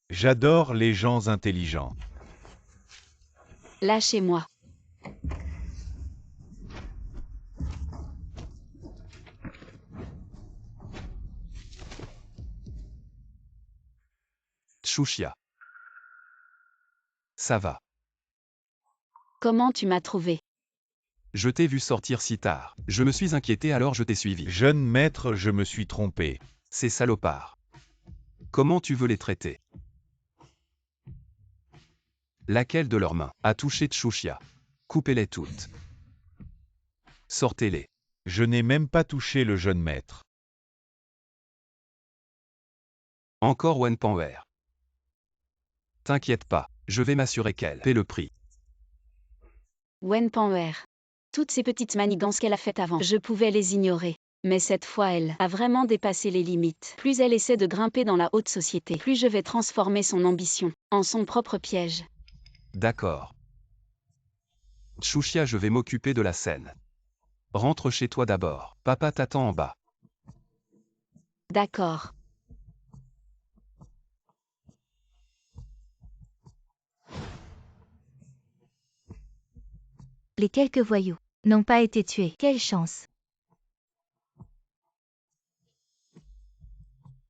J'adore les gens intelligents. Lâchez-moi. Chushia. Ça va. Comment tu m'as trouvé? Je t'ai vu sortir si tard. Je me suis inquiété alors je t'ai suivi. Jeune maître, je me suis trompé. Ces salopards. Comment tu veux les traiter? Laquelle de leurs mains a touché Chushia? Coupez-les toutes. Sortez-les. Je n'ai même pas touché le jeune maître. Encore Wenpanwer. T'inquiète pas, je vais m'assurer qu'elle paie le prix. Wenpanwer. Toutes ces petites manigances qu'elle a faites avant, je pouvais les ignorer. Mais cette fois, elle a vraiment dépassé les limites. Plus elle essaie de grimper dans la haute société, plus je vais transformer son ambition en son propre piège. D'accord. Chushia, je vais m'occuper de la scène. Rentre chez toi d'abord. Papa t'attend en bas. D'accord. Les quelques voyous n'ont pas été tués. Quelle chance.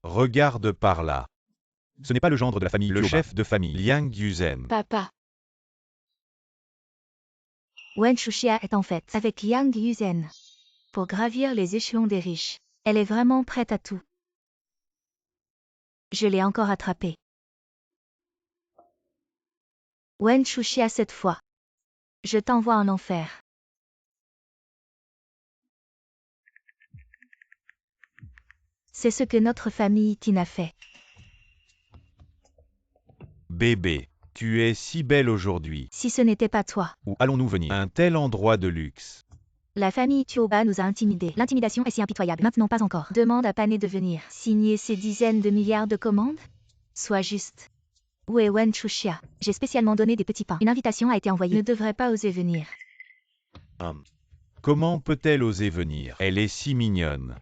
Regarde par là. Ce n'est pas le gendre de la famille, le chef de famille, Liang Yuzen. Papa. Wen Chushia est en fait avec Yang Yuzen. Pour gravir les échelons des riches. Elle est vraiment prête à tout. Je l'ai encore attrapée. Wen Chushia cette fois. Je t'envoie en enfer. C'est ce que notre famille Tina fait. Bébé, tu es si belle aujourd'hui. Si ce n'était pas toi. Où allons-nous venir? Un tel endroit de luxe. La famille Tioba nous a intimidés. L'intimidation est si impitoyable. Maintenant pas encore. Demande à Pané de venir. Signer ces dizaines de milliards de commandes? Sois juste. Où est Wen Chushia? J'ai spécialement donné des petits pains. Une invitation a été envoyée. Ne devrait pas oser venir. Comment peut-elle oser venir? Elle est si mignonne.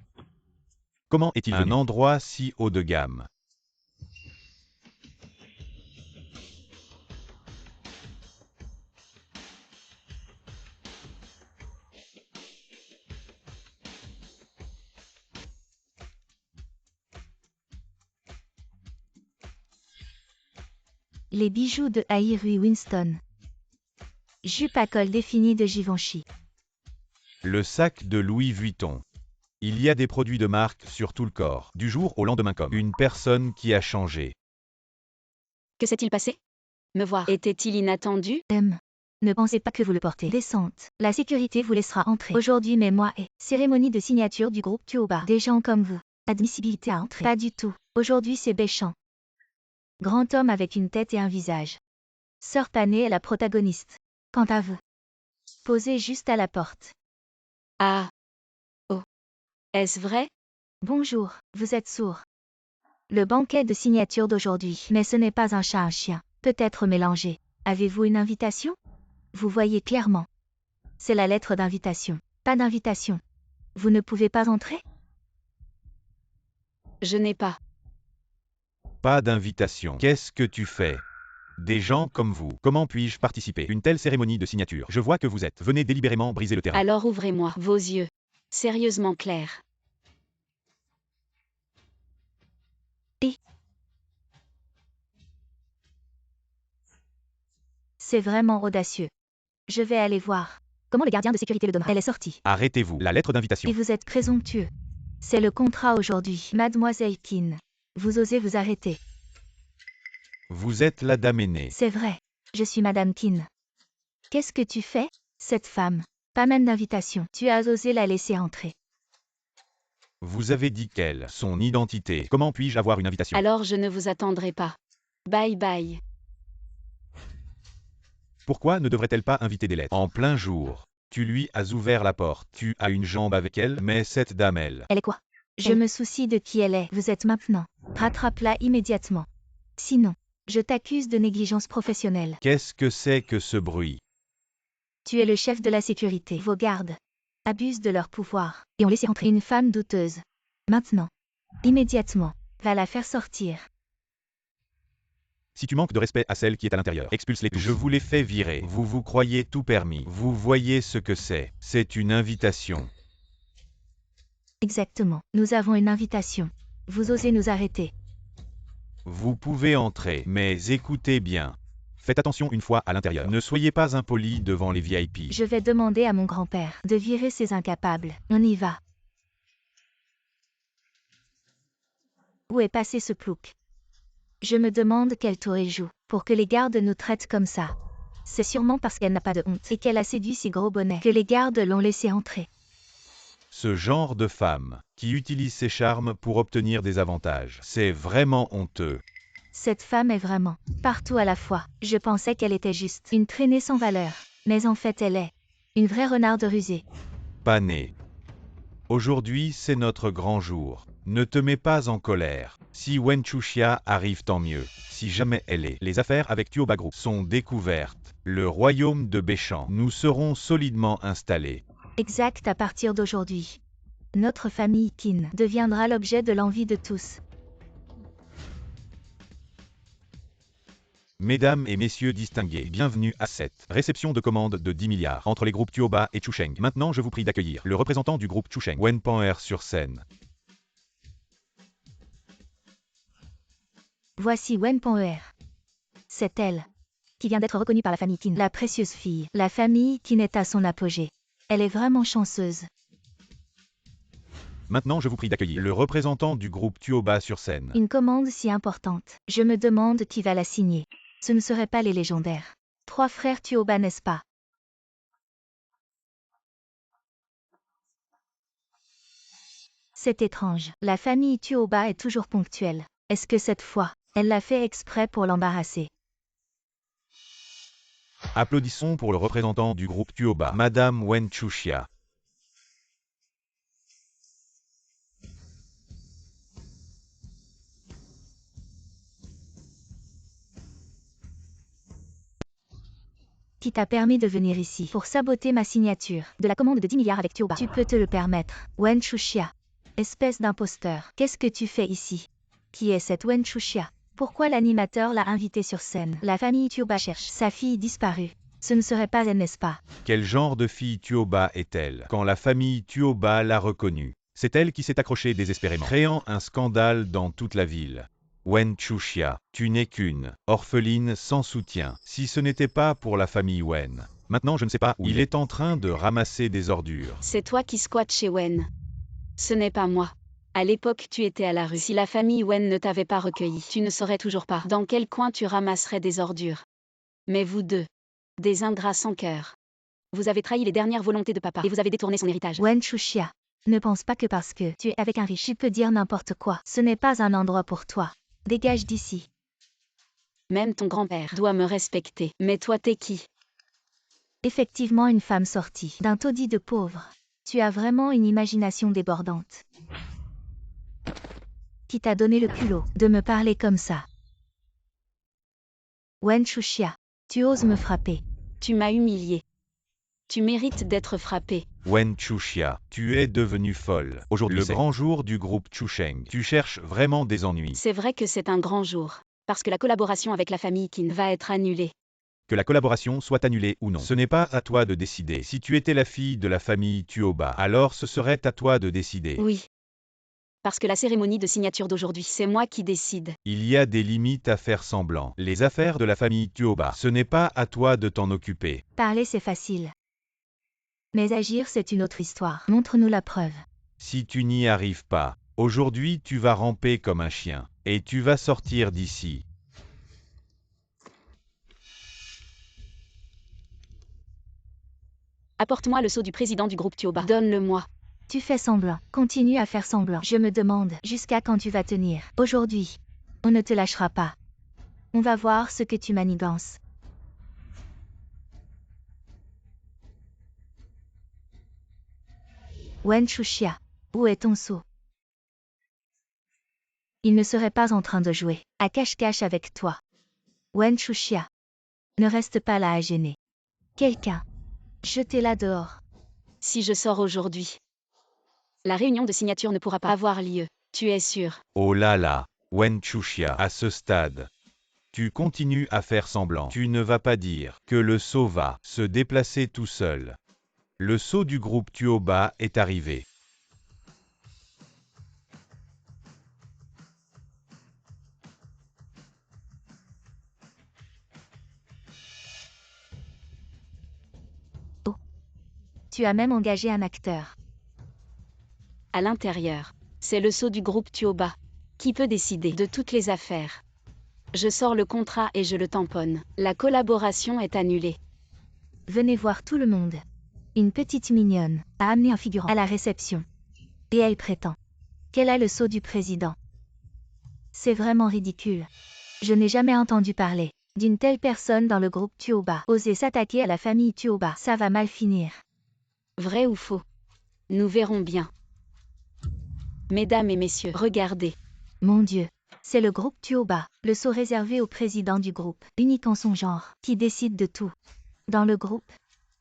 Comment est-il venu? Un endroit si haut de gamme. Les bijoux de Airui Winston. Jupe à col défini de Givenchy. Le sac de Louis Vuitton. Il y a des produits de marque sur tout le corps, du jour au lendemain comme une personne qui a changé. Que s'est-il passé? Me voir était-il inattendu? Ne pensez pas que vous le portez. Descente. La sécurité vous laissera entrer. Aujourd'hui, mais moi et cérémonie de signature du groupe Tioba. Des gens comme vous. Admissibilité à entrer. Pas du tout. Aujourd'hui, c'est Béchamp. Grand homme avec une tête et un visage. Sœur Pané est la protagoniste. Quant à vous. Posez juste à la porte. Ah. Oh. Est-ce vrai? Bonjour, vous êtes sourd. Le banquet de signature d'aujourd'hui. Mais ce n'est pas un chat, un chien. Peut-être mélangé. Avez-vous une invitation? Vous voyez clairement. C'est la lettre d'invitation. Pas d'invitation. Vous ne pouvez pas entrer? Je n'ai pas. Pas d'invitation. Qu'est-ce que tu fais? Des gens comme vous. Comment puis-je participer? Une telle cérémonie de signature. Je vois que vous êtes. Venez délibérément briser le terrain. Alors ouvrez-moi vos yeux. Sérieusement clairs. C'est vraiment audacieux. Je vais aller voir. Comment le gardien de sécurité le donnera? Elle est sortie. Arrêtez-vous. La lettre d'invitation. Et vous êtes présomptueux. C'est le contrat aujourd'hui. Mademoiselle Kin. Vous osez vous arrêter. Vous êtes la dame aînée. C'est vrai. Je suis Madame Kin. Qu'est-ce que tu fais? Cette femme. Pas même d'invitation. Tu as osé la laisser entrer. Vous avez dit qu'elle. Son identité. Comment puis-je avoir une invitation? Alors je ne vous attendrai pas. Bye bye. Pourquoi ne devrait-elle pas inviter des lettres? En plein jour. Tu lui as ouvert la porte. Tu as une jambe avec elle, mais cette dame, elle. Elle est quoi? Je me soucie de qui elle est. Vous êtes maintenant. Rattrape-la immédiatement. Sinon, je t'accuse de négligence professionnelle. Qu'est-ce que c'est que ce bruit? Tu es le chef de la sécurité. Vos gardes abusent de leur pouvoir et ont laissé entrer une femme douteuse. Maintenant, immédiatement, va la faire sortir. Si tu manques de respect à celle qui est à l'intérieur, expulse-les tous. Je vous les fais virer. Vous vous croyez tout permis. Vous voyez ce que c'est. C'est une invitation. Exactement. Nous avons une invitation. Vous osez nous arrêter. Vous pouvez entrer, mais écoutez bien. Faites attention une fois à l'intérieur. Ne soyez pas impoli devant les VIP. Je vais demander à mon grand-père de virer ces incapables. On y va. Où est passé ce plouc? Je me demande quel tour il joue, pour que les gardes nous traitent comme ça. C'est sûrement parce qu'elle n'a pas de honte et qu'elle a séduit ces gros bonnets que les gardes l'ont laissé entrer. Ce genre de femme, qui utilise ses charmes pour obtenir des avantages, c'est vraiment honteux. Cette femme est vraiment partout à la fois. Je pensais qu'elle était juste une traînée sans valeur, mais en fait elle est une vraie renarde rusée. Pané. Aujourd'hui, c'est notre grand jour. Ne te mets pas en colère. Si Wenchuxia arrive, tant mieux. Si jamais elle est, les affaires avec Tuoba Group sont découvertes. Le royaume de Béchan, nous serons solidement installés. Exact, à partir d'aujourd'hui. Notre famille Kin deviendra l'objet de l'envie de tous. Mesdames et messieurs distingués, bienvenue à cette réception de commande de 10 milliards entre les groupes Tuoba et Chusheng. Maintenant, je vous prie d'accueillir le représentant du groupe Chusheng, Wen Pan'er sur scène. Voici Wen Pan'er. C'est elle qui vient d'être reconnue par la famille Kin, la précieuse fille. La famille Kin est à son apogée. Elle est vraiment chanceuse. Maintenant, je vous prie d'accueillir le représentant du groupe Tuoba sur scène. Une commande si importante. Je me demande qui va la signer. Ce ne seraient pas les légendaires 3 frères Tuoba, n'est-ce pas? C'est étrange. La famille Tuoba est toujours ponctuelle. Est-ce que cette fois, elle l'a fait exprès pour l'embarrasser? Applaudissons pour le représentant du groupe Tuoba, Madame Wenchuxia. Qui t'a permis de venir ici pour saboter ma signature de la commande de 10 milliards avec Tuoba? Tu peux te le permettre. Wenchuxia. Espèce d'imposteur. Qu'est-ce que tu fais ici? Qui est cette Wenchuxia? Pourquoi l'animateur l'a invitée sur scène? La famille Tuoba cherche sa fille disparue. Ce ne serait pas elle, n'est-ce pas? Quel genre de fille Tuoba est-elle? Quand la famille Tuoba l'a reconnue, c'est elle qui s'est accrochée désespérément, créant un scandale dans toute la ville. Wenchuxia, tu n'es qu'une orpheline sans soutien. Si ce n'était pas pour la famille Wen, maintenant je ne sais pas où il est en train de ramasser des ordures. C'est toi qui squattes chez Wen. Ce n'est pas moi. À l'époque, tu étais à la rue. Si la famille Wen ne t'avait pas recueilli, tu ne saurais toujours pas dans quel coin tu ramasserais des ordures. Mais vous deux, des ingrats sans cœur. Vous avez trahi les dernières volontés de papa et vous avez détourné son héritage. Wenchuxia, ne pense pas que parce que tu es avec un riche, tu peux dire n'importe quoi. Ce n'est pas un endroit pour toi. Dégage d'ici. Même ton grand-père doit me respecter. Mais toi, t'es qui? Effectivement une femme sortie d'un taudis de pauvres. Tu as vraiment une imagination débordante. Qui t'a donné le culot de me parler comme ça? Wen Chuxia, tu oses me frapper. Tu m'as humilié. Tu mérites d'être frappé. Wen Chuxia, tu es devenue folle. Aujourd'hui, le grand jour du groupe Chusheng. Tu cherches vraiment des ennuis. C'est vrai que c'est un grand jour. Parce que la collaboration avec la famille Qin va être annulée. Que la collaboration soit annulée ou non, ce n'est pas à toi de décider. Si tu étais la fille de la famille Tuoba, alors ce serait à toi de décider. Oui. Parce que la cérémonie de signature d'aujourd'hui, c'est moi qui décide. Il y a des limites à faire semblant. Les affaires de la famille Tuoba, ce n'est pas à toi de t'en occuper. Parler c'est facile. Mais agir c'est une autre histoire. Montre-nous la preuve. Si tu n'y arrives pas, aujourd'hui tu vas ramper comme un chien. Et tu vas sortir d'ici. Apporte-moi le sceau du président du groupe Tuoba. Donne-le-moi. Tu fais semblant. Continue à faire semblant. Je me demande jusqu'à quand tu vas tenir. Aujourd'hui, on ne te lâchera pas. On va voir ce que tu manigances. Wen Chuxia, où est ton sceau? Il ne serait pas en train de jouer à cache-cache avec toi. Wen Chuxia, ne reste pas là à gêner. Quelqu'un, jetez-la dehors. Si je sors aujourd'hui, la réunion de signature ne pourra pas avoir lieu. Tu es sûr? Oh là là, Wen Chuxia, à ce stade, tu continues à faire semblant. Tu ne vas pas dire que le sceau va se déplacer tout seul. Le sceau du groupe Tuoba est arrivé. Tu as même engagé un acteur. À l'intérieur, c'est le sceau du groupe Tuoba. Qui peut décider de toutes les affaires? Je sors le contrat et je le tamponne. La collaboration est annulée. Venez voir tout le monde. Une petite mignonne a amené un figurant à la réception. Et elle prétend qu'elle a le sceau du président. C'est vraiment ridicule. Je n'ai jamais entendu parler d'une telle personne dans le groupe Tuoba. Oser s'attaquer à la famille Tuoba, ça va mal finir. Vrai ou faux? Nous verrons bien. Mesdames et messieurs, regardez. Mon Dieu, c'est le groupe Tuoba, le sceau réservé au président du groupe, unique en son genre, qui décide de tout. Dans le groupe,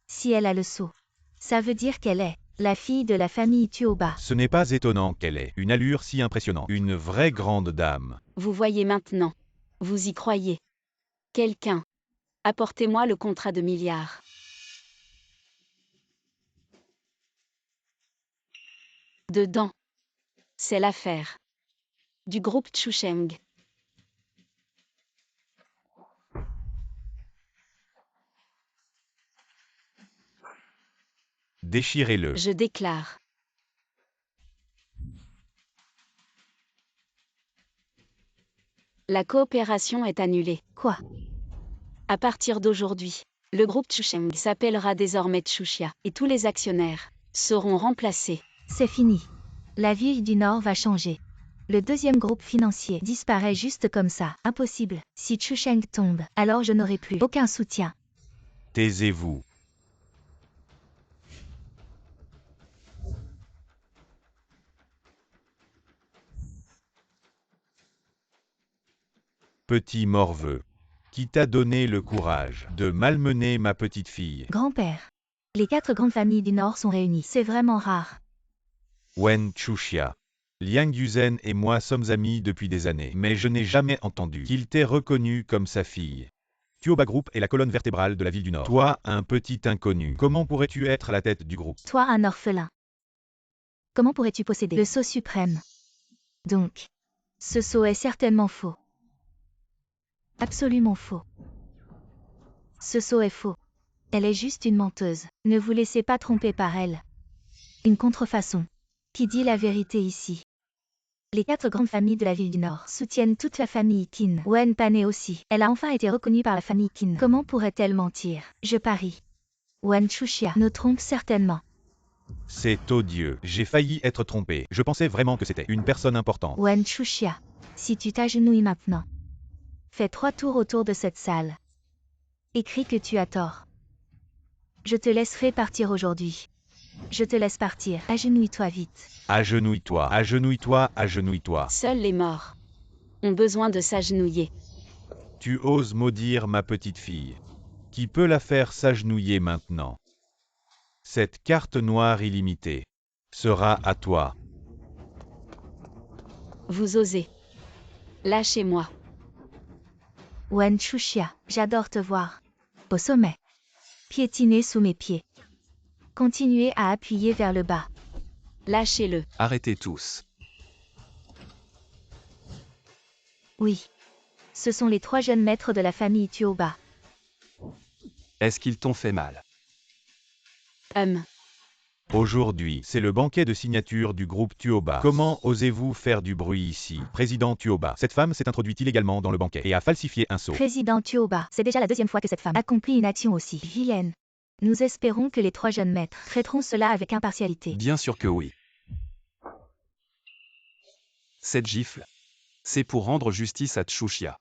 si elle a le sceau, ça veut dire qu'elle est la fille de la famille Tuoba. Ce n'est pas étonnant qu'elle ait une allure si impressionnante. Une vraie grande dame. Vous voyez maintenant. Vous y croyez? Quelqu'un, apportez-moi le contrat de milliards. Dedans, c'est l'affaire du groupe Chusheng. Déchirez-le. Je déclare. La coopération est annulée. Quoi? À partir d'aujourd'hui, le groupe Chusheng s'appellera désormais Chuxia et tous les actionnaires seront remplacés. C'est fini. La ville du Nord va changer. Le deuxième groupe financier disparaît juste comme ça. Impossible. Si Chusheng tombe, alors je n'aurai plus aucun soutien. Taisez-vous. Petit morveux. Qui t'a donné le courage de malmener ma petite fille? Grand-père. Les 4 grandes familles du Nord sont réunies. C'est vraiment rare. Wen Chuxia. Liang Yuzen et moi sommes amis depuis des années, mais je n'ai jamais entendu qu'il t'ait reconnu comme sa fille. Tuoba Group est la colonne vertébrale de la ville du Nord. Toi, un petit inconnu, comment pourrais-tu être à la tête du groupe? Toi, un orphelin. Comment pourrais-tu posséder le sceau suprême? Donc, ce sceau est certainement faux. Absolument faux. Ce sceau est faux. Elle est juste une menteuse. Ne vous laissez pas tromper par elle. Une contrefaçon. Qui dit la vérité ici? Les 4 grandes familles de la ville du Nord soutiennent toute la famille Qin. Wen Pane aussi. Elle a enfin été reconnue par la famille Qin. Comment pourrait-elle mentir? Je parie. Wen Chuxia nous trompe certainement. C'est odieux. J'ai failli être trompé. Je pensais vraiment que c'était une personne importante. Wen Chuxia, si tu t'agenouilles maintenant, fais 3 tours autour de cette salle. Écris que tu as tort. Je te laisserai partir aujourd'hui. Je te laisse partir. Agenouille-toi vite. Agenouille-toi, agenouille-toi, agenouille-toi. Seuls les morts ont besoin de s'agenouiller. Tu oses maudire ma petite fille. Qui peut la faire s'agenouiller maintenant? Cette carte noire illimitée sera à toi. Vous osez. Lâchez-moi. Wen Chuxia, j'adore te voir. Au sommet. Piétiner sous mes pieds. Continuez à appuyer vers le bas. Lâchez-le. Arrêtez tous. Oui. Ce sont les 3 jeunes maîtres de la famille Tuoba. Est-ce qu'ils t'ont fait mal? Aujourd'hui, c'est le banquet de signature du groupe Tuoba. Comment osez-vous faire du bruit ici? Président Tuoba. Cette femme s'est introduite illégalement dans le banquet et a falsifié un sceau. Président Tuoba, c'est déjà la 2e fois que cette femme accomplit une action aussi vilaine. Nous espérons que les 3 jeunes maîtres traiteront cela avec impartialité. Bien sûr que oui. Cette gifle, c'est pour rendre justice à Tchuxia.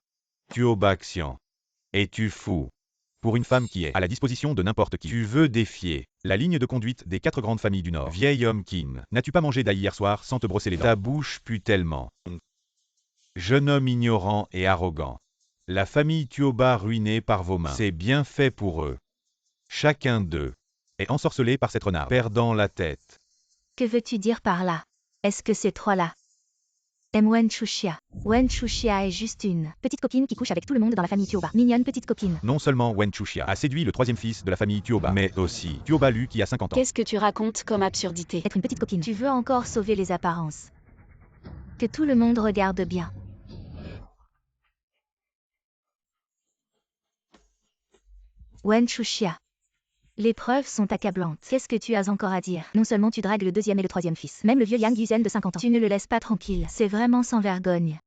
Tuoba Action. Es-tu fou? Pour une femme qui est à la disposition de n'importe qui, tu veux défier la ligne de conduite des 4 grandes familles du Nord. Vieil homme Kim, n'as-tu pas mangé d'ail hier soir sans te brosser les dents? Ta bouche pue tellement. Jeune homme ignorant et arrogant. La famille Tuoba ruinée par vos mains. C'est bien fait pour eux. Chacun d'eux est ensorcelé par cette renarde, perdant la tête. Que veux-tu dire par là? Est-ce que ces 3-là aiment Wen Chuxia? Wen Chuxia est juste une petite copine qui couche avec tout le monde dans la famille Tuoba. Mignonne petite copine. Non seulement Wen Chuxia a séduit le 3e fils de la famille Tuoba, mais aussi Tuoba Lu qui a 50 ans. Qu'est-ce que tu racontes comme absurdité? Être une petite copine. Tu veux encore sauver les apparences. Que tout le monde regarde bien. Wen Chuxia. Les preuves sont accablantes. Qu'est-ce que tu as encore à dire? Non seulement tu dragues le 2e et le 3e fils, même le vieux Yang Yuzen de 50 ans. Tu ne le laisses pas tranquille. C'est vraiment sans vergogne.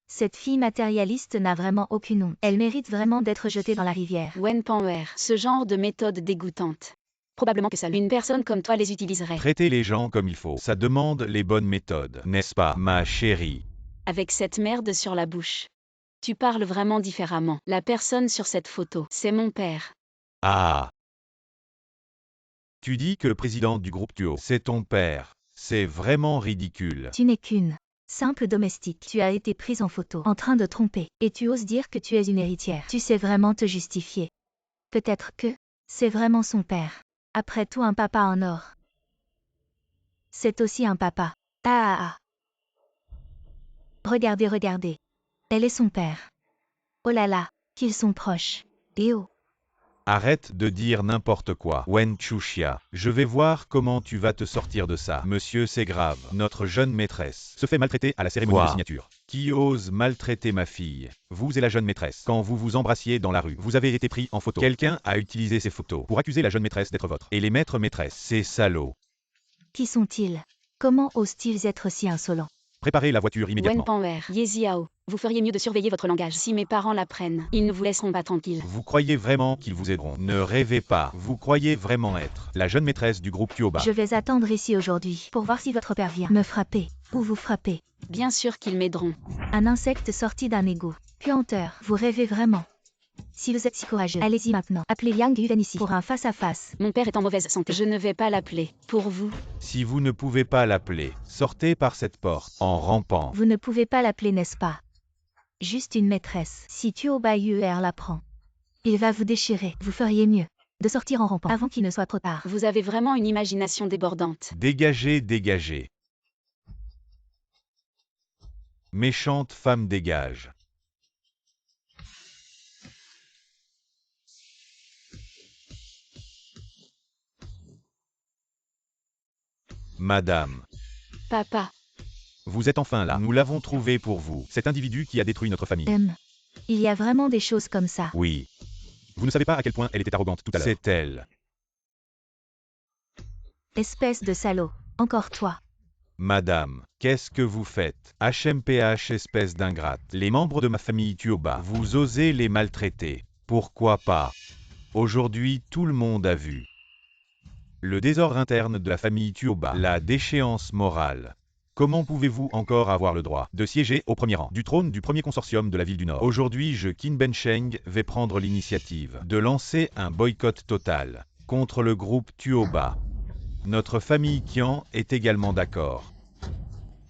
Cette fille matérialiste n'a vraiment aucune honte. Elle mérite vraiment d'être jetée dans la rivière. Wen Panwer, ce genre de méthode dégoûtante. Probablement que seule une personne comme toi les utiliserait. Traiter les gens comme il faut, ça demande les bonnes méthodes, n'est-ce pas, ma chérie? Avec cette merde sur la bouche. Tu parles vraiment différemment. La personne sur cette photo, c'est mon père. Ah. Tu dis que le président du groupe Tuo, c'est ton père. C'est vraiment ridicule. Tu n'es qu'une simple domestique. Tu as été prise en photo, en train de tromper, et tu oses dire que tu es une héritière. Tu sais vraiment te justifier. Peut-être que c'est vraiment son père. Après tout, un papa en or. C'est aussi un papa. Ah. Regardez, regardez. Elle est son père. Oh là là, qu'ils sont proches. Et oh. Arrête de dire n'importe quoi. Wen Chuxia, je vais voir comment tu vas te sortir de ça. Monsieur, c'est grave. Notre jeune maîtresse se fait maltraiter à la cérémonie de signature. Qui ose maltraiter ma fille? Vous et la jeune maîtresse. Quand vous vous embrassiez dans la rue, vous avez été pris en photo. Quelqu'un a utilisé ces photos pour accuser la jeune maîtresse d'être votre. Et les maîtres maîtresses, ces salauds. Qui sont-ils? Comment osent-ils être si insolents? Préparez la voiture immédiatement. Wen Panwer, Yeziao, vous feriez mieux de surveiller votre langage. Si mes parents l'apprennent, ils ne vous laisseront pas tranquille. Vous croyez vraiment qu'ils vous aideront? Ne rêvez pas. Vous croyez vraiment être la jeune maîtresse du groupe Tuoba. Je vais attendre ici aujourd'hui pour voir si votre père vient me frapper ou vous frapper. Bien sûr qu'ils m'aideront. Un insecte sorti d'un égout. Puanteur, vous rêvez vraiment? Si vous êtes si courageux, allez-y maintenant. Appelez Yang Yuven ici pour un face-à-face. Mon père est en mauvaise santé. Je ne vais pas l'appeler. Pour vous. Si vous ne pouvez pas l'appeler, sortez par cette porte, en rampant. Vous ne pouvez pas l'appeler, n'est-ce pas? Juste une maîtresse. Si Tuoba Yuer l'apprend, il va vous déchirer. Vous feriez mieux de sortir en rampant avant qu'il ne soit trop tard. Vous avez vraiment une imagination débordante. Dégagez, dégagez. Méchante femme, dégage. Madame. Papa. Vous êtes enfin là. Nous l'avons trouvé pour vous. Cet individu qui a détruit notre famille. Il y a vraiment des choses comme ça. Oui. Vous ne savez pas à quel point elle était arrogante tout à l'heure. C'est elle. Espèce de salaud. Encore toi. Madame, qu'est-ce que vous faites? HMPH, espèce d'ingrate. Les membres de ma famille Tuoba, vous osez les maltraiter. Pourquoi pas? Aujourd'hui, tout le monde a vu. Le désordre interne de la famille Tuoba, la déchéance morale. Comment pouvez-vous encore avoir le droit de siéger au premier rang du trône du premier consortium de la ville du Nord? Aujourd'hui, je, Qin Bensheng, vais prendre l'initiative de lancer un boycott total contre le groupe Tuoba. Notre famille Qian est également d'accord.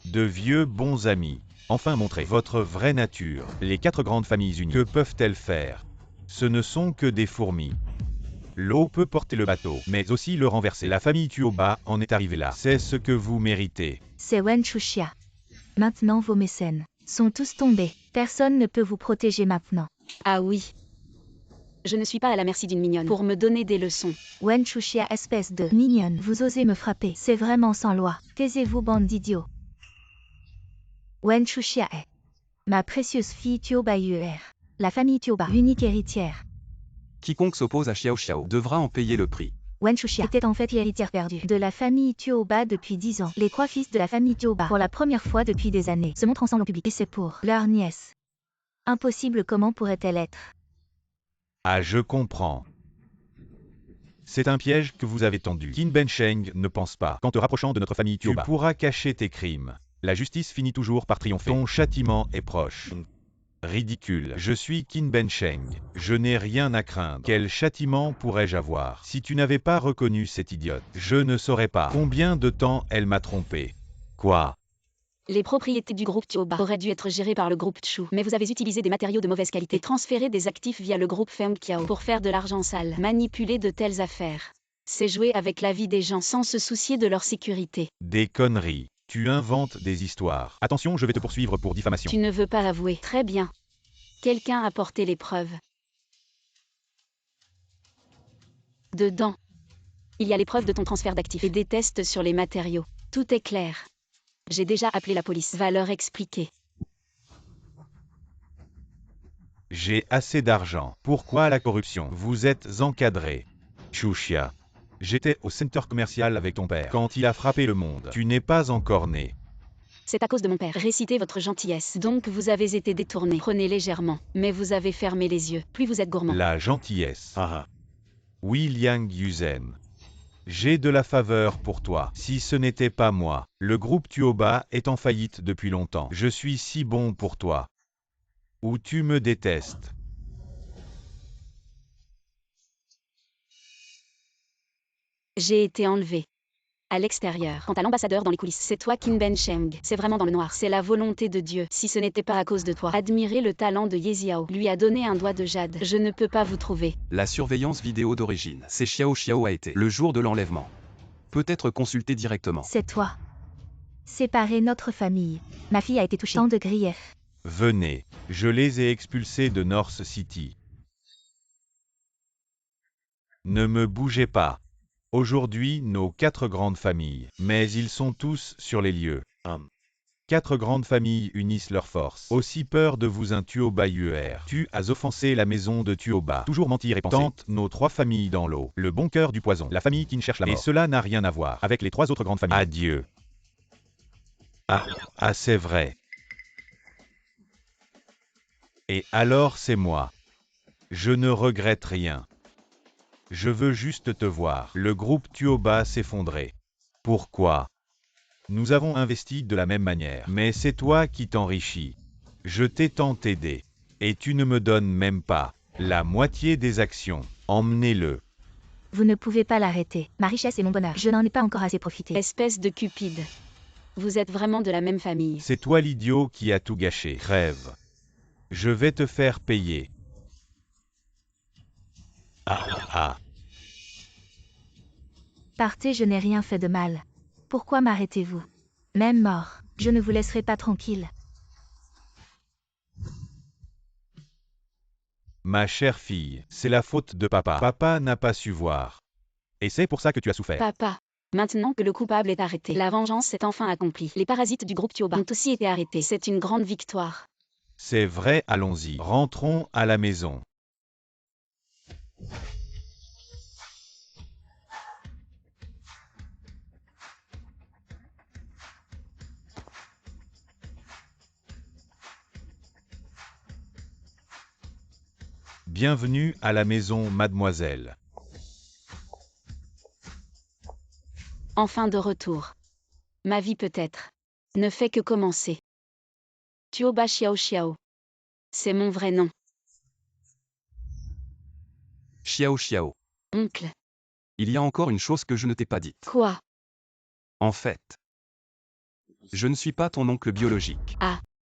De vieux bons amis. Enfin montrez votre vraie nature. Les 4 grandes familles unies. Que peuvent-elles faire? Ce ne sont que des fourmis. L'eau peut porter le bateau, mais aussi le renverser. La famille Tuoba en est arrivée là. C'est ce que vous méritez. C'est Wen Chuxia. Maintenant vos mécènes sont tous tombés. Personne ne peut vous protéger maintenant. Ah oui. Je ne suis pas à la merci d'une mignonne pour me donner des leçons. Wen Chuxia, espèce de mignonne, vous osez me frapper. C'est vraiment sans loi. Taisez-vous, bande d'idiots. Wen Chuxia est ma précieuse fille Tuoba Yuer. La famille Tuoba, l'unique héritière. Quiconque s'oppose à Xiao Xiao devra en payer le prix. Wen Chuxia était en fait l'héritière perdue de la famille Tuoba depuis 10 ans. Les 3 fils de la famille Tuoba, pour la première fois depuis des années, se montrent ensemble en public et c'est pour leur nièce. Impossible, comment pourrait-elle être? Ah, je comprends. C'est un piège que vous avez tendu. Qin Bensheng ne pense pas qu'en te rapprochant de notre famille Tuoba, tu pourras cacher tes crimes. La justice finit toujours par triompher. Ton châtiment est proche. Ridicule. Je suis Qin Bensheng. Je n'ai rien à craindre. Quel châtiment pourrais-je avoir? Si tu n'avais pas reconnu cette idiote, je ne saurais pas combien de temps elle m'a trompé. Quoi? Les propriétés du groupe Tuoba auraient dû être gérées par le groupe Chu, mais vous avez utilisé des matériaux de mauvaise qualité et transféré des actifs via le groupe Feng Kiao pour faire de l'argent sale. Manipuler de telles affaires, c'est jouer avec la vie des gens sans se soucier de leur sécurité. Des conneries. Tu inventes des histoires. Attention, je vais te poursuivre pour diffamation. Tu ne veux pas avouer. Très bien. Quelqu'un a porté les preuves. Dedans, il y a les preuves de ton transfert d'actifs et des tests sur les matériaux. Tout est clair. J'ai déjà appelé la police. Va leur expliquer. J'ai assez d'argent. Pourquoi la corruption? Vous êtes encadré. Chuxia. J'étais au centre commercial avec ton père quand il a frappé le monde. Tu n'es pas encore né. C'est à cause de mon père. Récitez votre gentillesse. Donc vous avez été détourné. Prenez légèrement, mais vous avez fermé les yeux. Plus vous êtes gourmand. La gentillesse. Oui, Liang Yuzen. J'ai de la faveur pour toi. Si ce n'était pas moi, le groupe Tuoba est en faillite depuis longtemps. Je suis si bon pour toi. Ou tu me détestes. J'ai été enlevé. À l'extérieur. Quant à l'ambassadeur dans les coulisses, c'est toi Qin Bensheng. C'est vraiment dans le noir. C'est la volonté de Dieu. Si ce n'était pas à cause de toi. Admirez le talent de Yeziao. Lui a donné un doigt de jade. Je ne peux pas vous trouver. La surveillance vidéo d'origine. C'est Xiao Xiao a été le jour de l'enlèvement. Peut être consulté directement. C'est toi. Séparer notre famille. Ma fille a été touchée. Tant de griefs. Venez. Je les ai expulsés de North City. Ne me bougez pas. Aujourd'hui, nos 4 grandes familles, mais ils sont tous sur les lieux. 4 grandes familles unissent leurs forces. Aussi peur de vous un Tuoba Yuer. Tu as offensé la maison de Tuoba. Toujours mentir et penser. Tente nos 3 familles dans l'eau. Le bon cœur du poison. La famille qui ne cherche la mort. Et cela n'a rien à voir avec les 3 autres grandes familles. Adieu. Ah, c'est vrai. Et alors c'est moi. Je ne regrette rien. Je veux juste te voir. Le groupe Tuoba s'effondrer. Pourquoi? Nous avons investi de la même manière, mais c'est toi qui t'enrichis. Je t'ai tant aidé. Et tu ne me donnes même pas la moitié des actions. Emmenez-le. Vous ne pouvez pas l'arrêter. Ma richesse et mon bonheur. Je n'en ai pas encore assez profité. Espèce de cupide. Vous êtes vraiment de la même famille. C'est toi l'idiot qui a tout gâché. Crève. Je vais te faire payer. Partez, je n'ai rien fait de mal. Pourquoi m'arrêtez-vous? Même mort, je ne vous laisserai pas tranquille. Ma chère fille, c'est la faute de papa. Papa n'a pas su voir. Et c'est pour ça que tu as souffert. Papa. Maintenant que le coupable est arrêté, la vengeance est enfin accomplie. Les parasites du groupe Tuoba ont aussi été arrêtés. C'est une grande victoire. C'est vrai, allons-y. Rentrons à la maison. Bienvenue à la maison, mademoiselle. Enfin de retour. Ma vie peut-être ne fait que commencer. Tuoba Xiao Xiao. C'est mon vrai nom. Xiao Xiao. Oncle. Il y a encore une chose que je ne t'ai pas dite. Quoi? En fait, je ne suis pas ton oncle biologique. Ah,